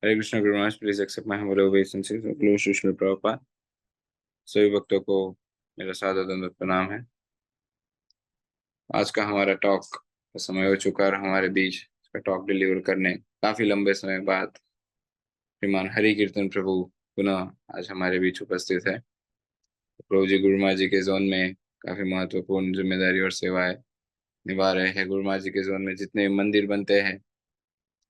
Hare Krishna Guru Maharaj, please accept my humble obeisance to Srila Prabhupada. सभी भक्तों को मेरा सादर दंडवत प्रणाम है। आज का हमारा टॉक का समय हो चुका है और हमारे बीच इसका टॉक डिलीवर करने काफी लंबे समय बाद श्रीमान हरि कीर्तन प्रभु पुनः आज हमारे बीच उपस्थित है। प्रभु जी गुरु महाराज जी के जोन में काफी महत्वपूर्ण जिम्मेदारी और सेवाएं निभा रहे हैं। गुरु महाराज जी के जोन में जितने मंदिर बनते हैं,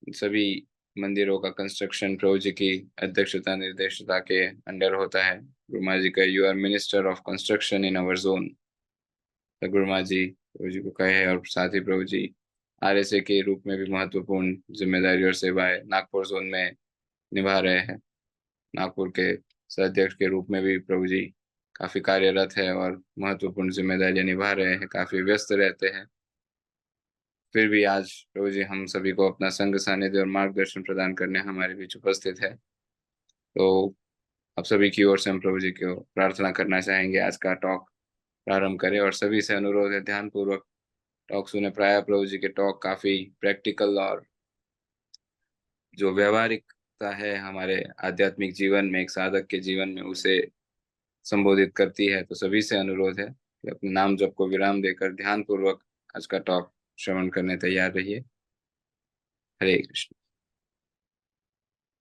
सभी मंदिरों का कंस्ट्रक्शन प्रभु जी की अध्यक्षता निर्देशता के अंडर होता है। गुरु महाराज जी का you are minister of construction in our zone, Guru Maharaj जी प्रभु जी को कहे हैं। और साथ ही प्रभु जी आरएसए के रूप में भी महत्वपूर्ण जिम्मेदारी और सेवाएं नागपुर जोन में निभा रहे हैं। नागपुर के अध्यक्ष के रूप में भी प्रभु जी काफी कार्यरत है और महत्वपूर्ण जिम्मेदारियां निभा रहे हैं, काफी व्यस्त रहते हैं। फिर भी आज प्रभु जी हम सभी को अपना संग सानिध्य और मार्गदर्शन प्रदान करने हमारे बीच उपस्थित है। तो आप सभी की ओर से हम प्रभु जी को प्रार्थना करना चाहेंगे आज का टॉक प्रारंभ करें, और सभी से अनुरोध है ध्यान पूर्वक टॉक सुने। प्राय प्रभु जी के टॉक काफी प्रैक्टिकल और जो व्यवहारिकता है हमारे आध्यात्मिक जीवन में, एक साधक के जीवन में, उसे संबोधित करती है। तो सभी से अनुरोध है कि अपने नाम जप को विराम देकर ध्यान पूर्वक आज का टॉक श्रवण करने तैयार रहिए। हरे Krishna.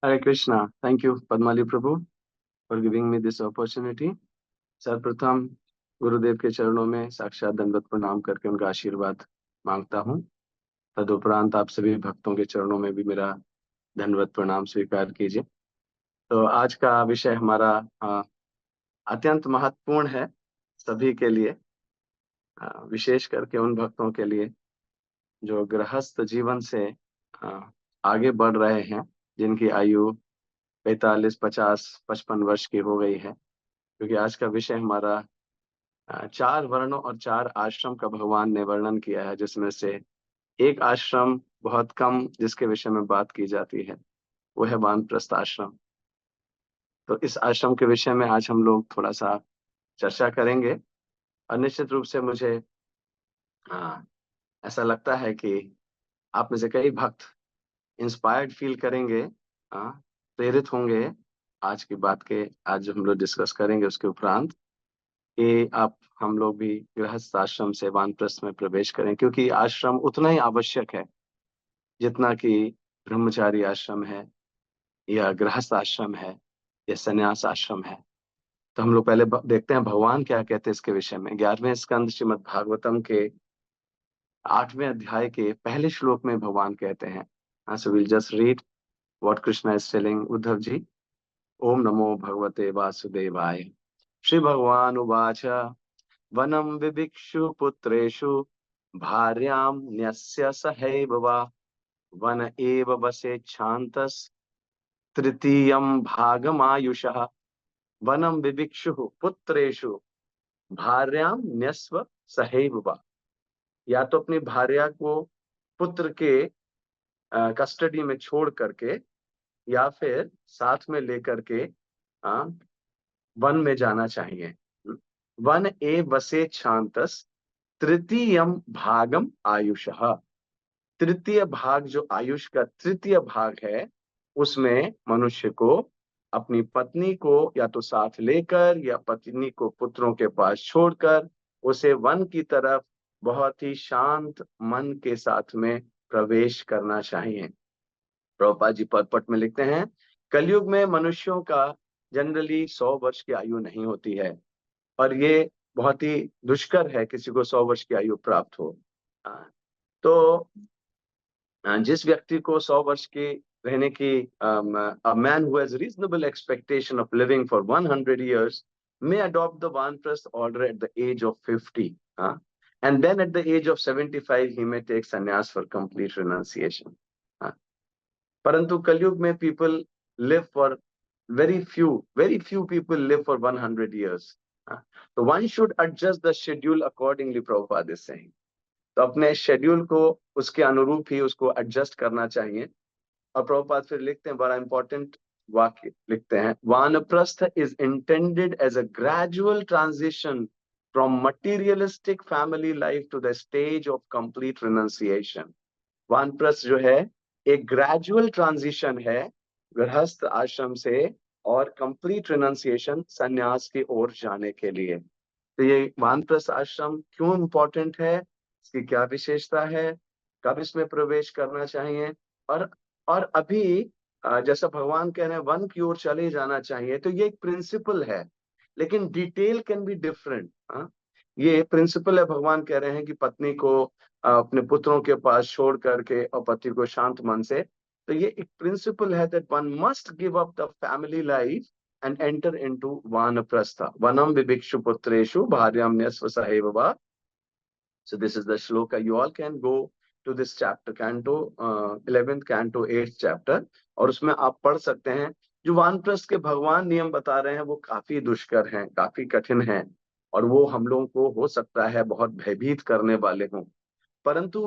Hare Krishna. Thank you, Padmali Prabhu, for giving me this opportunity. सर्वप्रथम गुरुदेव के चरणों में साक्षात दंडवत प्रणाम करके उनका आशीर्वाद मांगता हूँ। तदुपरांत आप सभी भक्तों के चरणों में भी मेरा दंडवत प्रणाम स्वीकार कीजिए। तो आज का विषय हमारा अत्यंत महत्वपूर्ण है सभी के लिए, विशेष करके उन भक्तों के लिए जो गृहस्थ जीवन से आगे बढ़ रहे हैं, जिनकी आयु 45, 50, 55 वर्ष की हो गई है। क्योंकि आज का विषय हमारा 4 वर्णों और 4 आश्रम का भगवान ने वर्णन किया है, जिसमें से एक आश्रम बहुत कम जिसके विषय में बात की जाती है, वो है वानप्रस्थ आश्रम। तो इस आश्रम के विषय में आज हम लोग थोड़ा सा चर्चा करेंगे। और निश्चित रूप से मुझे ऐसा लगता है कि आप में से कई भक्त इंस्पायर्ड फील करेंगे, प्रेरित होंगे आज की बात के, आज जो हम लोग डिस्कस करेंगे उसके उपरांत, कि आप हम लोग भी गृहस्थ आश्रम से वानप्रस्थ में प्रवेश करें। क्योंकि आश्रम उतना ही आवश्यक है जितना कि ब्रह्मचारी आश्रम है या गृहस्थ आश्रम है या संन्यास आश्रम है। तो हम लोग पहले देखते हैं भगवान क्या कहते हैं इसके विषय में। 11वें स्कंद श्रीमद् भागवतम के 8वें अध्याय के पहले श्लोक में भगवान कहते हैं, so will just read what Krishna is telling Uddhava ji. ओम नमो भगवते वासुदेवाय। श्री भगवान उवाच वनं विविक्षु पुत्रेषु भार्यां न्यस्य सहैव वा वन एव वसेच्छान्तस् तृतीयं भागमायुषः। वनं विविक्षु पुत्रेषु भार्यां न्यस्व सहैव वा। या तो अपनी भार्या को पुत्र के कस्टडी में छोड़ करके या फिर साथ में लेकर के वन में जाना चाहिए। वन ए वसे शांतस तृतीयम भागम आयुषः। तृतीय भाग, जो आयुष का तृतीय भाग है, उसमें मनुष्य को अपनी पत्नी को या तो साथ लेकर या पत्नी को पुत्रों के पास छोड़कर उसे वन की तरफ बहुत ही शांत मन के साथ में प्रवेश करना चाहिए। प्रभुपाद जी पद में लिखते हैं, कलयुग में मनुष्यों का जनरली 100 वर्ष की आयु नहीं होती है, और ये बहुत ही दुष्कर है किसी को 100 वर्ष की आयु प्राप्त हो। तो जिस व्यक्ति को 100 वर्ष की रहने की, a man who has reasonable expectation of living for 100 years may adopt the Vanprastha order at the age of 50, and then at the age of 75 he may take sannyas for complete renunciation. परंतु कलयुग में people live for very few people live for 100 years. So one should adjust the schedule accordingly, Prabhupada is saying. तो अपने schedule को उसके अनुरूप ही उसको adjust करना चाहिए। और प्रभुपाद फिर लिखते हैं, बड़ा इंपॉर्टेंट वाक्य लिखते हैं, vanaprastha is intended as a gradual transition from materialistic family life to the stage of complete renunciation. वानप्रस्थ जो है एक ग्रेजुअल ट्रांजिशन है गृहस्थ आश्रम से और कंप्लीट रिनंसिएशन संन्यास की ओर जाने के लिए। तो ये वानप्रस्थ आश्रम क्यों इम्पोर्टेंट है, इसकी क्या विशेषता है, कब इसमें प्रवेश करना चाहिए, और और अभी जैसा भगवान कह रहे हैं वन की ओर चले जाना चाहिए, तो ये एक प्रिंसिपल है, लेकिन डिटेल कैन बी डिफरेंट। ये प्रिंसिपल है, भगवान कह रहे हैं कि पत्नी को अपने पुत्रों के पास छोड़ करके और पति को शांत मन से, तो ये एक प्रिंसिपल है that one must give up the family life and enter into vanaprastha. Vanam vivikshu putreshu bharyam nyasva saheva. So this is the shloka. You all can go to this chapter, canto 11th canto 8th chapter, और उसमें आप पढ़ सकते हैं। जो वानप्रस्थ के भगवान नियम बता रहे हैं वो काफी दुष्कर हैं, काफी कठिन हैं, और वो हम लोगों को हो सकता है बहुत भयभीत करने वाले हों, परंतु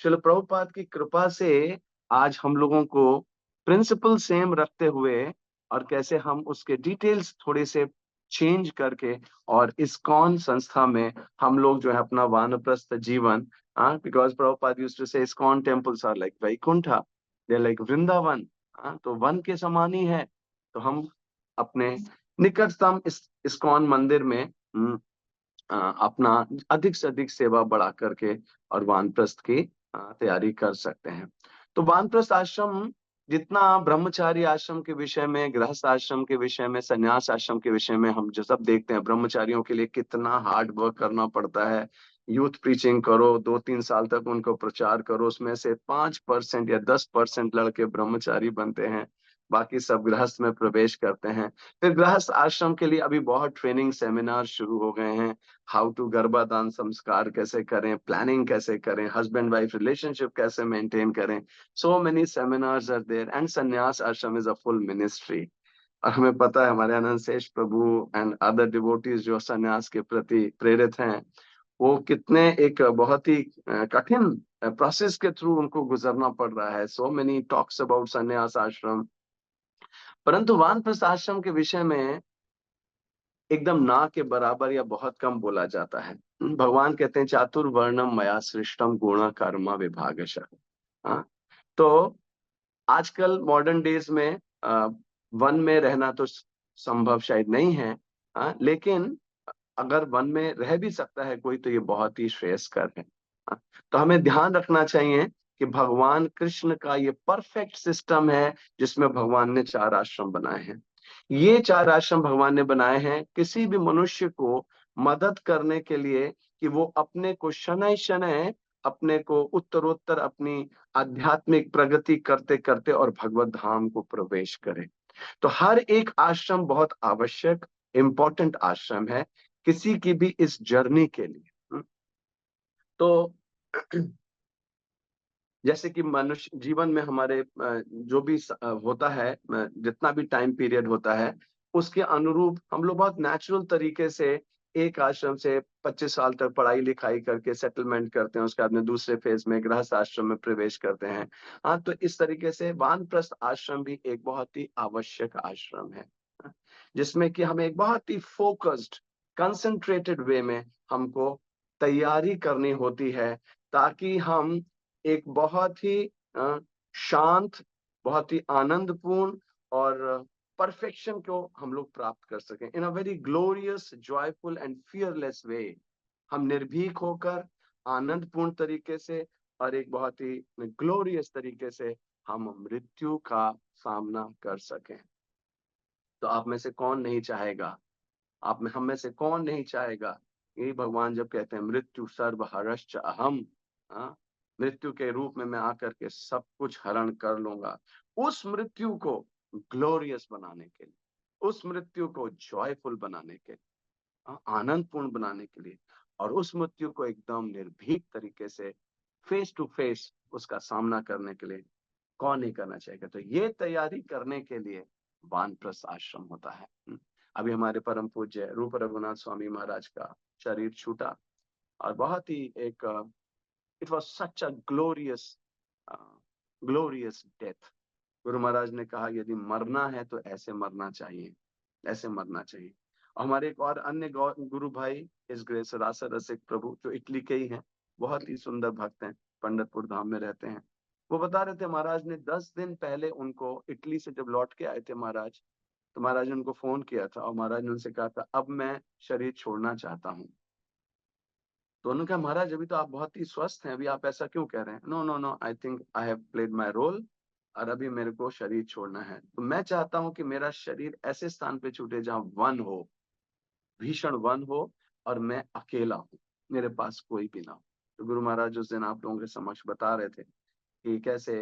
श्रील प्रभुपाद की कृपा से आज हम लोगों को प्रिंसिपल सेम रखते हुए और कैसे हम उसके डिटेल्स थोड़े से चेंज करके और इस्कॉन संस्था में हम लोग जो है अपना वानप्रस्थ जीवन, because Prabhupada used to say ISKCON temples are like Vaikuntha, they like Vrindavan, तो वन के समान ही है। तो हम अपने निकटतम इस्कॉन मंदिर में अपना अधिक से अधिक सेवा बढ़ा करके और वानप्रस्थ की तैयारी कर सकते हैं। तो वानप्रस्थ आश्रम जितना ब्रह्मचारी आश्रम के विषय में, गृहस्थ आश्रम के विषय में, संन्यास आश्रम के विषय में हम जो सब देखते हैं, ब्रह्मचारियों के लिए कितना हार्ड वर्क करना पड़ता है। यूथ प्रीचिंग करो, 2-3 साल तक उनको प्रचार करो, उसमें से 5% या 10% लड़के ब्रह्मचारी बनते हैं, बाकी सब गृहस्थ में प्रवेश करते हैं। फिर गृहस्थ आश्रम के लिए अभी बहुत ट्रेनिंग सेमिनार शुरू हो गए हैं, हाउ टू गर्भाधान संस्कार कैसे करें, प्लानिंग कैसे करें, हस्बैंड वाइफ रिलेशनशिप कैसे मेंटेन करें, so many seminars are there, and sannyasa ashram is a full ministry. और हमें पता है हमारे आनंद शेष प्रभु एंड अदर डिवोटीज जो संन्यास के प्रति प्रेरित हैं, वो कितने एक बहुत ही कठिन प्रोसेस के थ्रू उनको गुजरना पड़ रहा है। सो मेनी टॉक्स अबाउट संन्यास आश्रम, परंतु वानप्रस्थ आश्रम के विषय में एकदम ना के बराबर या बहुत कम बोला जाता है। भगवान कहते हैं चातुर्वर्णम मया सृष्टम गुण कर्म विभागशः। हाँ, तो आजकल मॉडर्न डेज में वन में रहना तो संभव शायद नहीं है, लेकिन अगर वन में रह भी सकता है कोई तो ये बहुत ही श्रेयस्कर है। तो हमें ध्यान रखना चाहिए कि भगवान कृष्ण का ये परफेक्ट सिस्टम है जिसमें भगवान ने 4 आश्रम बनाए हैं। ये 4 आश्रम भगवान ने बनाए हैं किसी भी मनुष्य को मदद करने के लिए कि वो अपने को शनय शनय अपने को उत्तरोत्तर अपनी आध्यात्मिक प्रगति करते करते और भगवत धाम को प्रवेश करे। तो हर एक आश्रम बहुत आवश्यक इंपॉर्टेंट आश्रम है किसी की भी इस जर्नी के लिए। तो जैसे कि मनुष्य जीवन में हमारे जो भी होता है, जितना भी टाइम पीरियड होता है, उसके अनुरूप हम लोग बहुत नेचुरल तरीके से एक आश्रम से 25 साल तक पढ़ाई लिखाई करके सेटलमेंट करते हैं, उसके बाद में दूसरे फेज में गृहस्थ आश्रम में प्रवेश करते हैं। हाँ, तो इस तरीके से वानप्रस्थ आश्रम भी एक बहुत ही आवश्यक आश्रम है, जिसमें कि हमें एक बहुत ही फोकस्ड कंसंट्रेटेड वे में हमको तैयारी करनी होती है, ताकि हम एक बहुत ही शांत, बहुत ही आनंदपूर्ण और परफेक्शन को हम लोग प्राप्त कर सकें in a very glorious joyful and fearless way. हम निर्भीक होकर आनंदपूर्ण तरीके से और एक बहुत ही ग्लोरियस तरीके से हम मृत्यु का सामना कर सकें। तो आप में से कौन नहीं चाहेगा, आप में हम में से कौन नहीं चाहेगा, यही भगवान जब कहते हैं मृत्यु सर्व हरश्च अहम, मृत्यु के रूप में मैं आकर के सब कुछ हरण कर लूंगा, उस मृत्यु को ग्लोरियस बनाने के लिए, उस मृत्यु को जॉयफुल बनाने के लिए, आनंदपूर्ण बनाने के लिए, और उस मृत्यु को एकदम निर्भीक तरीके से फेस टू फेस उसका सामना करने के लिए कौन नहीं करना चाहेगा। तो ये तैयारी करने के लिए वानप्रस्थ आश्रम होता है। अभी हमारे परम पूज्य रूप रघुनाथ स्वामी महाराज का शरीर छूटा, और बहुत ही एक it was such a glorious glorious death. Guru Maharaj ने कहा यदि मरना है तो ऐसे मरना चाहिए, ऐसे मरना चाहिए। और हमारे एक और अन्य गुरु भाई इस ग्रेस रासा रसिक प्रभु जो इटली के ही हैं, बहुत ही सुंदर भक्त हैं, पंडितपुर धाम में रहते हैं, वो बता रहे थे महाराज ने 10 दिन पहले उनको इटली से जब लौट के आए थे महाराज, तो महाराज ने उनको फोन किया था और महाराज ने उनसे कहा था अब मैं शरीर छोड़ना चाहता हूँ। तो उन्होंने कहा महाराज अभी तो आप बहुत ही स्वस्थ हैं, अभी आप ऐसा क्यों कह रहे हैं? No no no, I think I have played my role, और अभी मेरे को शरीर छोड़ना है। तो मैं चाहता हूँ कि मेरा शरीर ऐसे स्थान पे छूटे जहाँ वन हो, भीषण वन हो, और मैं अकेला हूँ, मेरे पास कोई भी ना हो। तो गुरु महाराज उस दिन आप लोगों के समक्ष बता रहे थे कि कैसे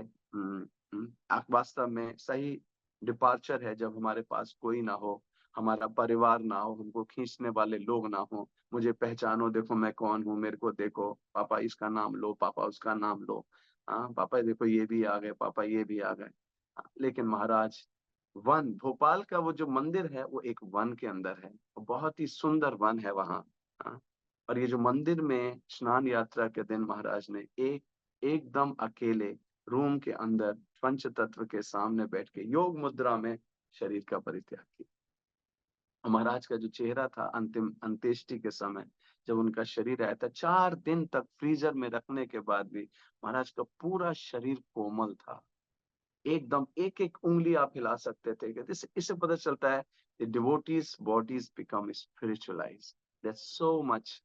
वास्तव में सही डिपार्चर है जब हमारे पास कोई ना हो, हमारा परिवार ना हो, हमको खींचने वाले लोग ना हो। मुझे पहचानो, देखो मैं कौन हूँ, मेरे को देखो, पापा इसका नाम लो, पापा उसका नाम लो, हाँ पापा देखो ये भी आ गए, पापा ये भी आ गए। लेकिन महाराज वन, भोपाल का वो जो मंदिर है वो एक वन के अंदर है, बहुत ही सुंदर वन है वहाँ। हाँ, और ये जो मंदिर में स्नान यात्रा के दिन महाराज ने एकदम अकेले रूम के अंदर पंच तत्व के सामने बैठ के योग मुद्रा में शरीर का परित्याग किया। महाराज का जो चेहरा था अंतिम अंत्येष्टि के समय जब उनका शरीर आया था, 4 दिन तक फ्रीजर में रखने के बाद भी महाराज का पूरा शरीर कोमल था, एकदम एक एक उंगली आप हिला सकते थे। इससे पता चलता है devotees bodies become spiritualised, that's so much,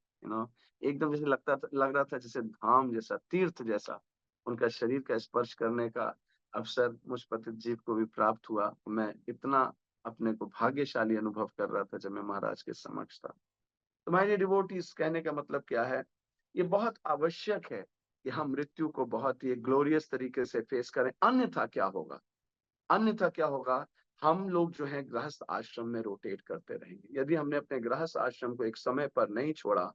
एकदम जैसे लग रहा था जैसे धाम जैसा, तीर्थ जैसा उनका शरीर का स्पर्श करने का अवसर मुझ पतित जीव को भी प्राप्त हुआ। मैं इतना अपने को भाग्यशाली अनुभव कर रहा था जब मैं महाराज के समक्ष था। तो माय डिवोटीज, कहने का मतलब क्या है, ये बहुत आवश्यक है कि हम मृत्यु को बहुत ही ग्लोरियस तरीके से फेस करें। अन्यथा क्या होगा, अन्यथा क्या होगा, हम लोग जो है गृहस्थ आश्रम में रोटेट करते रहेंगे। यदि हमने अपने गृहस्थ आश्रम को एक समय पर नहीं छोड़ा,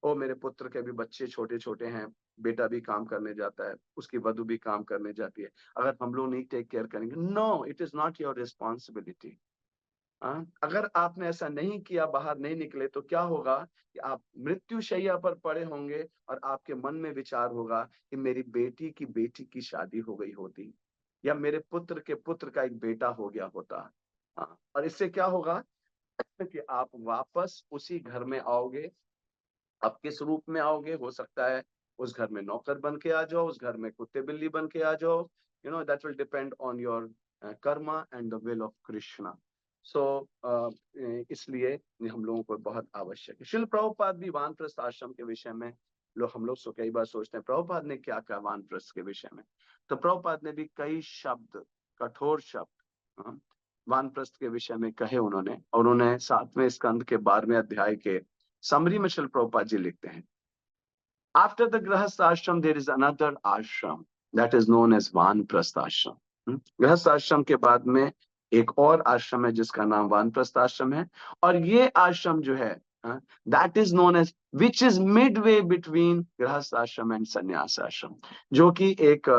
ओ मेरे पुत्र के भी बच्चे छोटे छोटे हैं, बेटा भी काम करने जाता है, उसकी वधु भी काम करने जाती है, अगर हम लोग नहीं टेक केयर करेंगे, no it is not your responsibility. अगर आपने ऐसा नहीं किया, बाहर नहीं निकले, तो क्या होगा कि आप मृत्यु शैया पर पड़े होंगे और आपके मन में विचार होगा कि मेरी बेटी की बेटी की शादी हो गई होती, या मेरे पुत्र के पुत्र का एक बेटा हो गया होता। और इससे क्या होगा कि आप वापस उसी घर में आओगे। आप किस रूप में आओगे, हो सकता है उस घर में नौकर बन के आ जाओ, उस घर में कुत्ते बिल्ली बन के आ जाओ, that will depend on your karma and the will of Krishna. So इसलिए ये हम लोगों को बहुत आवश्यक है। शिल प्रभुपाद भी वानप्रस्थ आश्रम के विषय में हम लोग कई बार सोचते हैं प्रभुपाद ने क्या कहा वानप्रस्थ के विषय में। तो प्रभुपाद ने भी कई शब्द, कठोर शब्द वानप्रस्थ के विषय में कहे उन्होंने, और उन्होंने 7वें स्कंद के 12वें अध्याय के समरी में शिल प्रभुपाद जी लिखते हैं, आफ्टर द गृहस्थ आश्रम देयर इज अनदर आश्रम दैट इज नोन एज वानप्रस्थ आश्रम। गृहस्थ आश्रम के बाद में एक और आश्रम है जिसका नाम वानप्रस्थ आश्रम है, और ये आश्रम जो है that is known as which is midway between grihastha ashram and sannyasa आश्रम, जो कि एक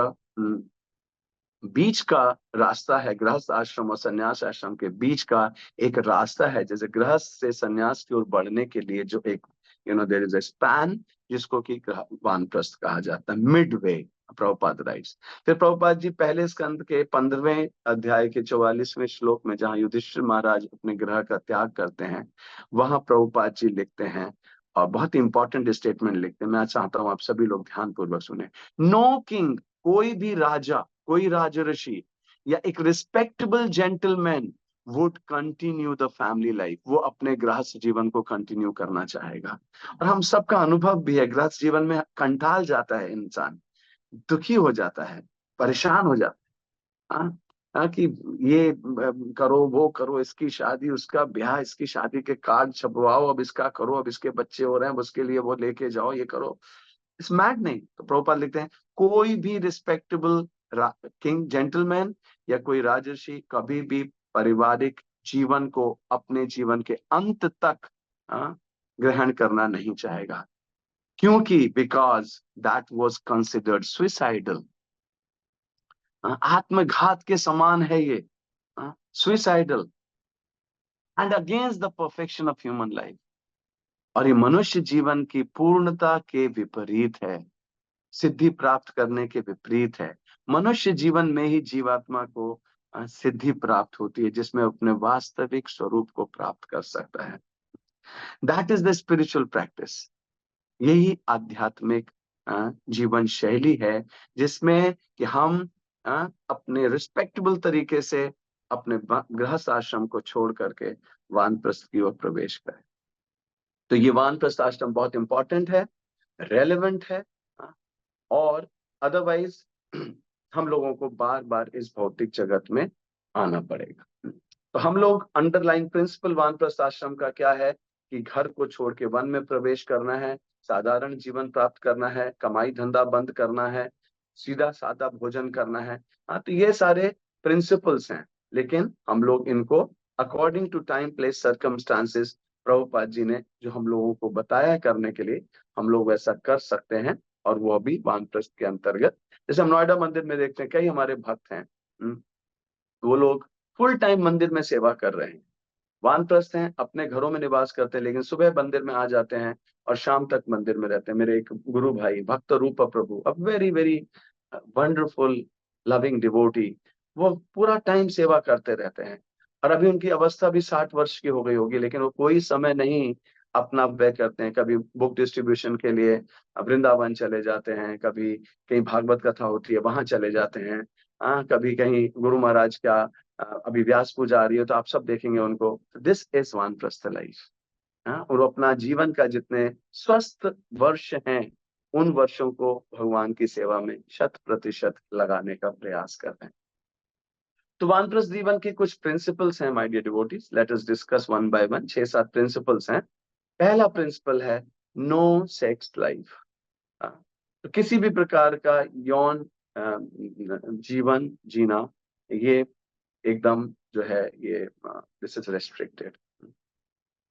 बीच का रास्ता है। गृहस्थ आश्रम और संन्यास आश्रम के बीच का एक रास्ता है, जैसे गृहस्थ से संन्यास की ओर बढ़ने के लिए जो एक देयर इज अ स्पैन, जिसको कि वानप्रस्थ कहा जाता है, मिड वे, प्रभुपाद राइट्स। फिर प्रभुपाद जी पहले स्कंद के 15वें अध्याय के 44वें श्लोक में जहाँ युधिष्ठिर महाराज अपने ग्रह का त्याग करते हैं, वहां प्रभुपाद जी लिखते हैं और बहुत इंपॉर्टेंट स्टेटमेंट लिखते हैं। मैं चाहता हूं आप सभी लोग ध्यान पूर्वक सुने। नो किंग, कोई भी राजा, कोई राजऋषि या एक respectable gentleman would continue the family life, वो अपने गृहस्थ जीवन को कंटिन्यू करना चाहेगा। और हम सबका अनुभव भी है, गृहस्थ जीवन में कंटाल जाता है इंसान, दुखी हो जाता है, परेशान हो जाता है। कि ये करो, वो करो, इसकी शादी, उसका ब्याह, इसकी शादी के कार्ड छपवाओ, अब इसका करो, अब इसके बच्चे हो रहे हैं, उसके लिए वो लेके जाओ, ये करो, स्मैट नहीं। तो प्रभुपाद लिखते हैं कोई भी रिस्पेक्टेबल किंग, जेंटलमैन या कोई राजर्षि कभी भी पारिवारिक जीवन को अपने जीवन के अंत तक ग्रहण करना नहीं चाहेगा, क्योंकि because that was considered suicidal, आत्मघात के समान है ये, suicidal and against the perfection of human life, और ये मनुष्य जीवन की पूर्णता के विपरीत है, सिद्धि प्राप्त करने के विपरीत है। मनुष्य जीवन में ही जीवात्मा को सिद्धि प्राप्त होती है, जिसमें अपने वास्तविक स्वरूप को प्राप्त कर सकता है। That is the spiritual practice, यही आध्यात्मिक जीवन शैली है, जिसमें कि हम अपने रिस्पेक्टेबल तरीके से अपने गृहस्थ आश्रम को छोड़ करके वानप्रस्थ की ओर प्रवेश करें। तो ये वानप्रस्थ आश्रम बहुत इंपॉर्टेंट है, रेलेवेंट है, और अदरवाइज हम लोगों को बार बार इस भौतिक जगत में आना पड़ेगा। तो हम लोग अंडरलाइन प्रिंसिपल वानप्रस्थ आश्रम का क्या है कि घर को छोड़ के वन में प्रवेश करना है, साधारण जीवन प्राप्त करना है, कमाई धंधा बंद करना है, सीधा सादा भोजन करना है। हाँ, तो ये सारे प्रिंसिपल्स हैं, लेकिन हम लोग इनको according to time place circumstances Prabhupada ji ने जो हम लोगों को बताया करने के लिए हम लोग वैसा कर सकते हैं, और वो अभी वानप्रस्थ के अंतर्गत। जैसे हम नोएडा मंदिर में देखते हैं, कई हमारे भक्त हैं, वो लोग फुल टाइम मंदिर में सेवा कर रहे हैं, वानप्रस्थ हैं, अपने घरों में निवास करते हैं, लेकिन सुबह मंदिर में आ जाते हैं और शाम तक मंदिर में रहते हैं। मेरे एक गुरु भाई भक्त Rupa Prabhu, a very very wonderful loving devotee, वो पूरा टाइम सेवा करते रहते हैं, और अभी उनकी अवस्था भी 60 वर्ष की हो गई होगी, लेकिन वो कोई समय नहीं अपना व्यय करते हैं। कभी बुक डिस्ट्रीब्यूशन के लिए वृंदावन चले जाते हैं, कभी कहीं भागवत कथा होती है वहां चले जाते हैं, कभी कहीं गुरु महाराज का अभी व्यास पूजा आ रही है तो आप सब देखेंगे उनको। दिस इज वानप्रस्थ लाइफ। और अपना जीवन का जितने स्वस्थ वर्ष हैं उन वर्षों को भगवान की सेवा में 100% लगाने का प्रयास कर रहे हैं। तो वानप्रस्थ जीवन के कुछ प्रिंसिपल्स हैं my dear devotees, let us discuss one by one. 6-7 principles हैं। पहला प्रिंसिपल है नो सेक्स लाइफ। तो किसी भी प्रकार का यौन जीवन जीना, ये एकदम जो है ये दिस इज रेस्ट्रिक्टेड।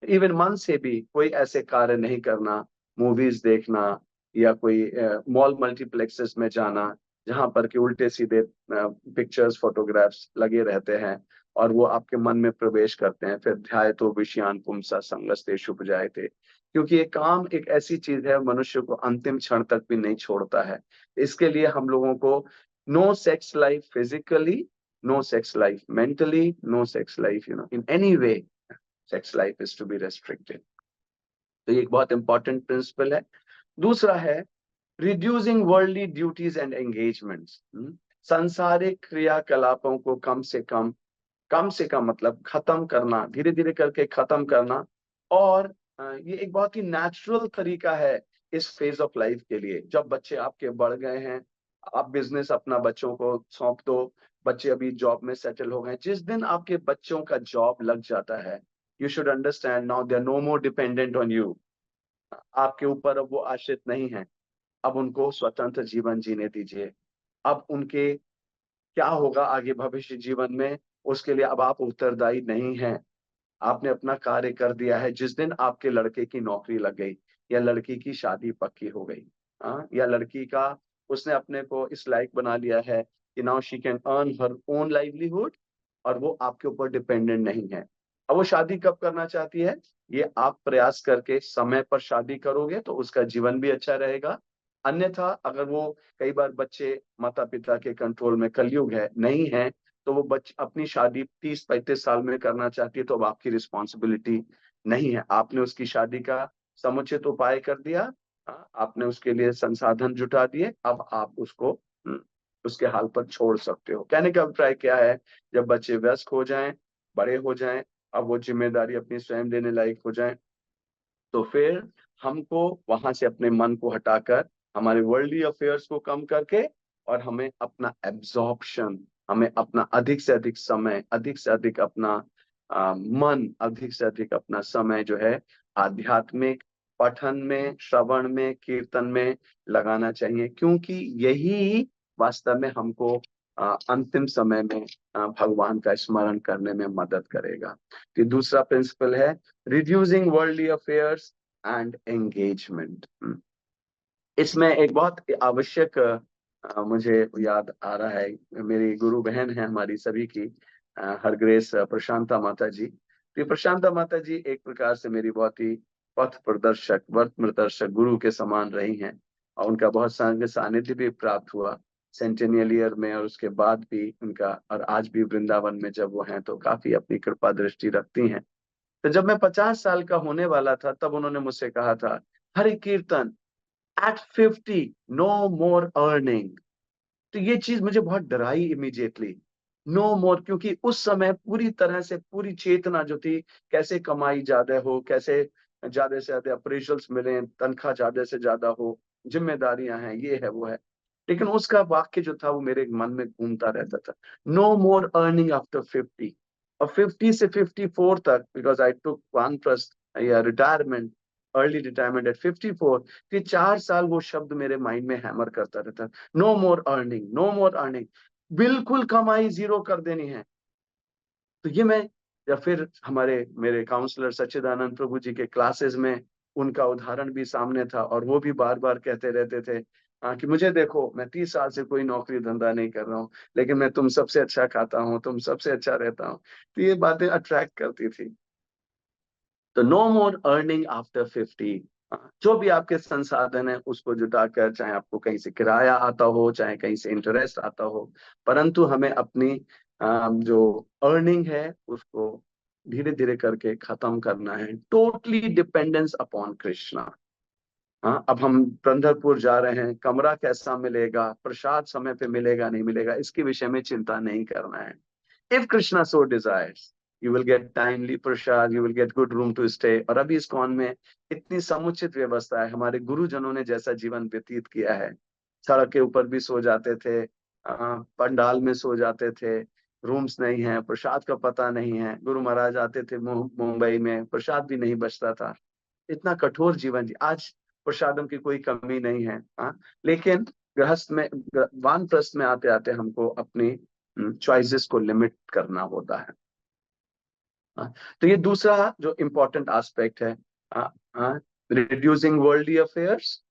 इवन मन से भी कोई ऐसे कार्य नहीं करना, मूवीज देखना या कोई मॉल मल्टीप्लेक्सेस में जाना जहां पर कि उल्टे सीधे पिक्चर्स फोटोग्राफ्स लगे रहते हैं और वो आपके मन में प्रवेश करते हैं। फिर ध्याय तो विषयान पुंसा संगस्ते शुभ जाए थे, क्योंकि ये काम एक ऐसी चीज है मनुष्य को अंतिम क्षण तक भी नहीं छोड़ता है। इसके लिए हम लोगों को no sex life physically, no sex life mentally, no sex life in any way sex life is to be restricted। तो ये एक बहुत इंपॉर्टेंट प्रिंसिपल है। दूसरा है reducing worldly duties and engagements. सांसारिक क्रियाकलापों को कम से कम मतलब खत्म करना, धीरे धीरे करके खत्म करना। और ये एक बहुत ही नेचुरल तरीका है इस फेज ऑफ लाइफ के लिए। जब बच्चे आपके बढ़ गए हैं, आप बिजनेस अपना बच्चों को सौंप दो, बच्चे अभी जॉब में सेटल हो गए, जिस दिन आपके बच्चों का जॉब लग जाता है, you should understand now they are no more dependent on you. आपके ऊपर अब वो आश्रित नहीं है, अब उनको स्वतंत्र जीवन जीने दीजिए। अब उनके क्या होगा आगे भविष्य जीवन में, उसके लिए अब आप उत्तरदायी नहीं हैं। आपने अपना कार्य कर दिया है। जिस दिन आपके लड़के की नौकरी लग गई या लड़की की शादी पक्की हो गई, या लड़की का उसने अपने को इस लायक बना लिया है कि now she can earn her own livelihood, और वो आपके ऊपर डिपेंडेंट नहीं है। अब वो शादी कब करना चाहती है, ये आप प्रयास करके समय पर शादी करोगे तो उसका जीवन भी अच्छा रहेगा। अन्यथा अगर वो, कई बार बच्चे माता पिता के कंट्रोल में, कलयुग है, नहीं है, तो वो बच्चे अपनी शादी 30-35 साल में करना चाहती है, तो अब आपकी रिस्पॉन्सिबिलिटी नहीं है। आपने उसकी शादी का समुचित उपाय कर दिया, आपने उसके लिए संसाधन जुटा दिए, अब आप उसको उसके हाल पर छोड़ सकते हो। कहने का अभिप्राय क्या है, जब बच्चे व्यस्क हो जाएं, बड़े हो जाएं, अब वो जिम्मेदारी अपनी स्वयं लेने लायक हो जाएं, तो फिर हमको वहां से अपने मन को हटाकर हमारे वर्ल्डली अफेयर्स को कम करके, और हमें अपना एब्जॉर्प्शन, हमें अपना अधिक से अधिक समय, अधिक से अधिक अपना मन, अधिक से अधिक अपना समय जो है आध्यात्मिक पठन में, श्रवण में, कीर्तन में लगाना चाहिए, क्योंकि यही वास्तव में हमको अंतिम समय में भगवान का स्मरण करने में मदद करेगा। तो दूसरा प्रिंसिपल है reducing worldly affairs and engagement. इसमें एक बहुत आवश्यक मुझे याद आ रहा है, मेरी गुरु बहन है हमारी सभी की, हरग्रेस प्रशांता माता जी। तो प्रशांता माता जी एक प्रकार से मेरी बहुत ही पथ प्रदर्शक, वर्त प्रदर्शक गुरु के समान रही हैं, और उनका बहुत संग सानिध्य भी प्राप्त हुआ सेंटेनियल ईयर में, और उसके बाद भी उनका, और आज भी वृंदावन में जब वो हैं तो काफी अपनी कृपा दृष्टि रखती हैं। तो जब मैं 50 साल का होने वाला था, तब उन्होंने मुझसे कहा था, हरि कीर्तन एट 50 नो मोर अर्निंग। तो ये चीज मुझे बहुत डराई इमीडिएटली, नो मोर, क्योंकि उस समय पूरी तरह से पूरी चेतना जो थी, कैसे कमाई ज्यादा हो, कैसे ज्यादा से ज्यादा अप्रेजल्स मिले, तनख्वाह ज्यादा से ज्यादा हो, जिम्मेदारियां हैं, ये है वो है। लेकिन उसका वाक्य जो था वो मेरे मन में घूमता रहता था, नो मोर अर्निंग आफ्टर 50। और 50 से 54 तक, because I took one plus या रिटायरमेंट, अर्ली रिटायरमेंट एट 54, कि 4 साल वो शब्द मेरे माइंड में हैमर करता रहता, नो मोर अर्निंग, नो मोर अर्निंग, बिल्कुल कमाई जीरो कर देनी है। तो ये मैं, या फिर हमारे मेरे काउंसलर सच्चिदानंद प्रभु जी के क्लासेस में उनका उदाहरण भी सामने था, और वो भी बार बार कहते रहते थे, कि मुझे देखो, मैं 30 साल से कोई नौकरी धंधा नहीं कर रहा हूँ, लेकिन मैं तुम सबसे अच्छा खाता हूँ, तुम सबसे अच्छा रहता हूँ। तो ये बातें अट्रैक्ट करती थी। तो नो मोर अर्निंग आफ्टर 50। जो भी आपके संसाधन है उसको जुटाकर, चाहे आपको कहीं से किराया आता हो, चाहे कहीं से इंटरेस्ट आता हो, परंतु हमें अपनी जो अर्निंग है उसको धीरे धीरे करके खत्म करना है। Totally dependence upon Krishna. हाँ, अब हम पंढरपुर जा रहे हैं, कमरा कैसा मिलेगा, प्रसाद समय पे मिलेगा नहीं मिलेगा, इसके विषय में चिंता नहीं करना है। If Krishna so desires, you will get timely prasad, you will get good room to stay। और अभी इस्कॉन में इतनी समुचित व्यवस्था है, हमारे गुरुजनों ने जैसा जीवन व्यतीत किया है, सड़क के ऊपर भी सो जाते थे, पंडाल में सो जाते थे, रूम्स नहीं है, प्रसाद का पता नहीं है, गुरु महाराज आते थे मुंबई में, प्रसाद भी नहीं बचता था, इतना कठोर जीवन जी। आज प्रसादम की कोई कमी नहीं है, हाँ, लेकिन गृहस्थ में, वानप्रस्थ में आते आते हमको अपनी चॉइसेस को लिमिट करना होता है। हाँ, तो ये दूसरा जो इम्पोर्टेंट एस्पेक्ट है, रिड्यूसिंग वर्ल्डली अफेयर्स,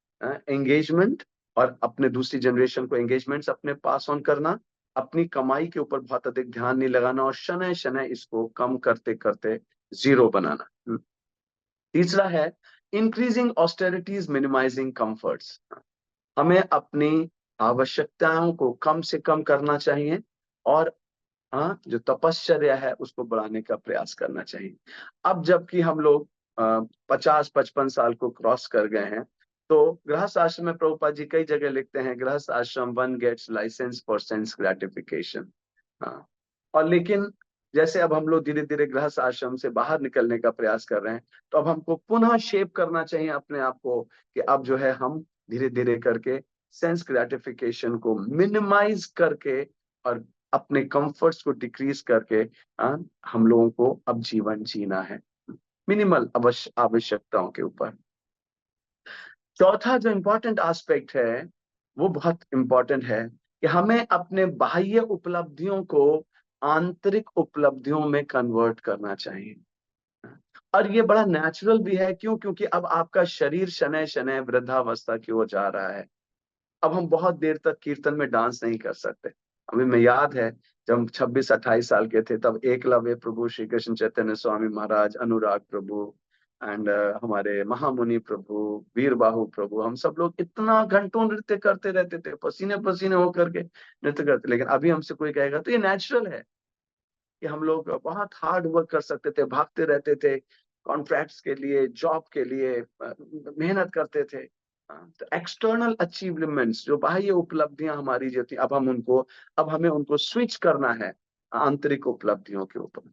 एंगेजमेंट, और अपने दूसरी जनरेशन को एंगेजमेंट्स अपने पास ऑन करना, अपनी कमाई के ऊपर बहुत अधिक ध्यान नहीं लगाना, और शनय शनय इसको कम करते करते जीरो बनाना। तीसरा है इंक्रीजिंग ऑस्टेरिटीज, मिनिमाइजिंग कंफर्ट्स। हमें अपनी आवश्यकताओं को कम से कम करना चाहिए, और हाँ, जो तपश्चर्या है उसको बढ़ाने का प्रयास करना चाहिए। अब जबकि हम लोग 50-55 साल को क्रॉस कर गए हैं, तो गृहस्थ आश्रम में प्रभुपाद जी कई जगह लिखते हैं, grihastha ashram one gets license for sense gratification. हाँ, और लेकिन जैसे अब हम लोग धीरे धीरे गृहस्थ आश्रम से बाहर निकलने का प्रयास कर रहे हैं, तो अब हमको पुनः शेप करना चाहिए अपने आप को, कि अब जो है हम धीरे धीरे करके सेंस ग्रेटिफिकेशन को मिनिमाइज करके, और अपने कंफर्ट्स को डिक्रीज करके, हम लोगों को अब जीवन जीना है मिनिमल आवश्यकताओं के ऊपर। चौथा जो इम्पोर्टेंट एस्पेक्ट है वो बहुत इम्पोर्टेंट है, कि हमें अपने बाह्य उपलब्धियों को आंतरिक उपलब्धियों में कन्वर्ट करना चाहिए। और ये बड़ा नेचुरल भी है, क्यों? क्योंकि अब आपका शरीर शनय शनय वृद्धावस्था की ओर जा रहा है। अब हम बहुत देर तक कीर्तन में डांस नहीं कर सकते। हमें मैं याद है, जब हम 26-28 साल के थे, तब एकलव्य प्रभु, श्री कृष्ण चैतन्य स्वामी महाराज, अनुराग प्रभु, एंड हमारे महामुनि प्रभु, वीरबाहु प्रभु, हम सब लोग इतना घंटों नृत्य करते रहते थे, पसीने पसीने होकर के नृत्य करते। लेकिन अभी हमसे कोई कहेगा तो ये नेचुरल है, कि हम लोग बहुत हार्ड वर्क कर सकते थे, भागते रहते थे, कॉन्ट्रैक्ट्स के लिए, जॉब के लिए मेहनत करते थे। तो एक्सटर्नल अचीवमेंट्स, जो बाह्य उपलब्धियां हमारी जो थी, अब हमें उनको स्विच करना है आंतरिक उपलब्धियों के ऊपर।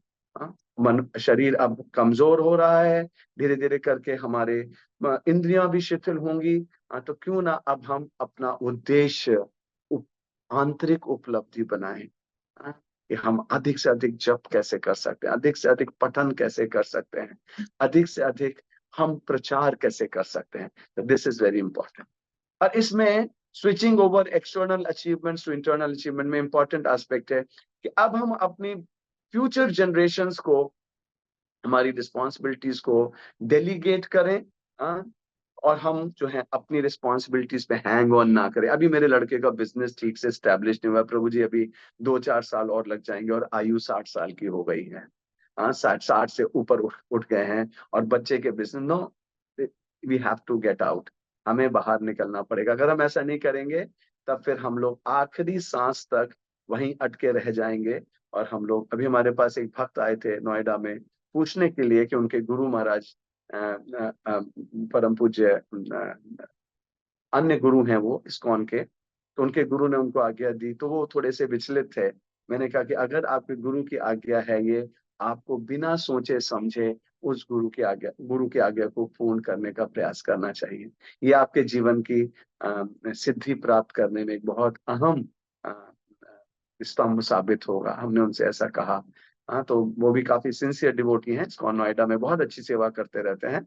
मन शरीर अब कमजोर हो रहा है, धीरे धीरे करके हमारे इंद्रियां भी शिथिल होंगी। तो क्यों ना अब हम अपना उद्देश्य आंतरिक उपलब्धि बनाएं, कि हम अधिक से अधिक जप कैसे कर सकते हैं, अधिक से अधिक पठन कैसे कर सकते हैं, अधिक से अधिक हम प्रचार कैसे कर सकते हैं। तो दिस इज वेरी इंपॉर्टेंट। और इसमें switching over external achievements to internal achievement में इंपॉर्टेंट एस्पेक्ट है, कि अब हम अपनी फ्यूचर जनरेशंस को, हमारी रिस्पॉन्सिबिलिटीज को डेलीगेट करें, और हम जो है अपनी रिस्पॉन्सिबिलिटीज पे हैंग ऑन ना करें। अभी मेरे लड़के का बिजनेस ठीक से स्टैब्लिश नहीं हुआ प्रभु जी, अभी 2-4 साल और लग जाएंगे, और आयु 60 साल की हो गई है। 60 से ऊपर उठ गए हैं, और बच्चे के business, no, we have to get out. हमें बाहर निकलना पड़ेगा। अगर हम ऐसा नहीं करेंगे, तब फिर हम लोग आखिरी सांस तक वहीं अटके रह जाएंगे। और हम लोग, अभी हमारे पास एक भक्त आए थे नोएडा में पूछने के लिए, कि उनके गुरु महाराज परम पूज्य अन्य गुरु हैं वो इस्कॉन के, तो उनके गुरु ने उनको आज्ञा दी, तो वो थोड़े से विचलित थे। मैंने कहा कि अगर आपके गुरु की आज्ञा है ये, आपको बिना सोचे समझे उस गुरु की आज्ञा को पूर्ण करने का प्रयास करना चाहिए। ये आपके जीवन की सिद्धि प्राप्त करने में एक बहुत अहम अ, स्तंभ साबित होगा। हमने उनसे ऐसा कहा। हाँ, तो वो भी काफी सिंसियर डिवोटी हैं, इस्कॉन नोएडा में बहुत अच्छी सेवा करते रहते हैं।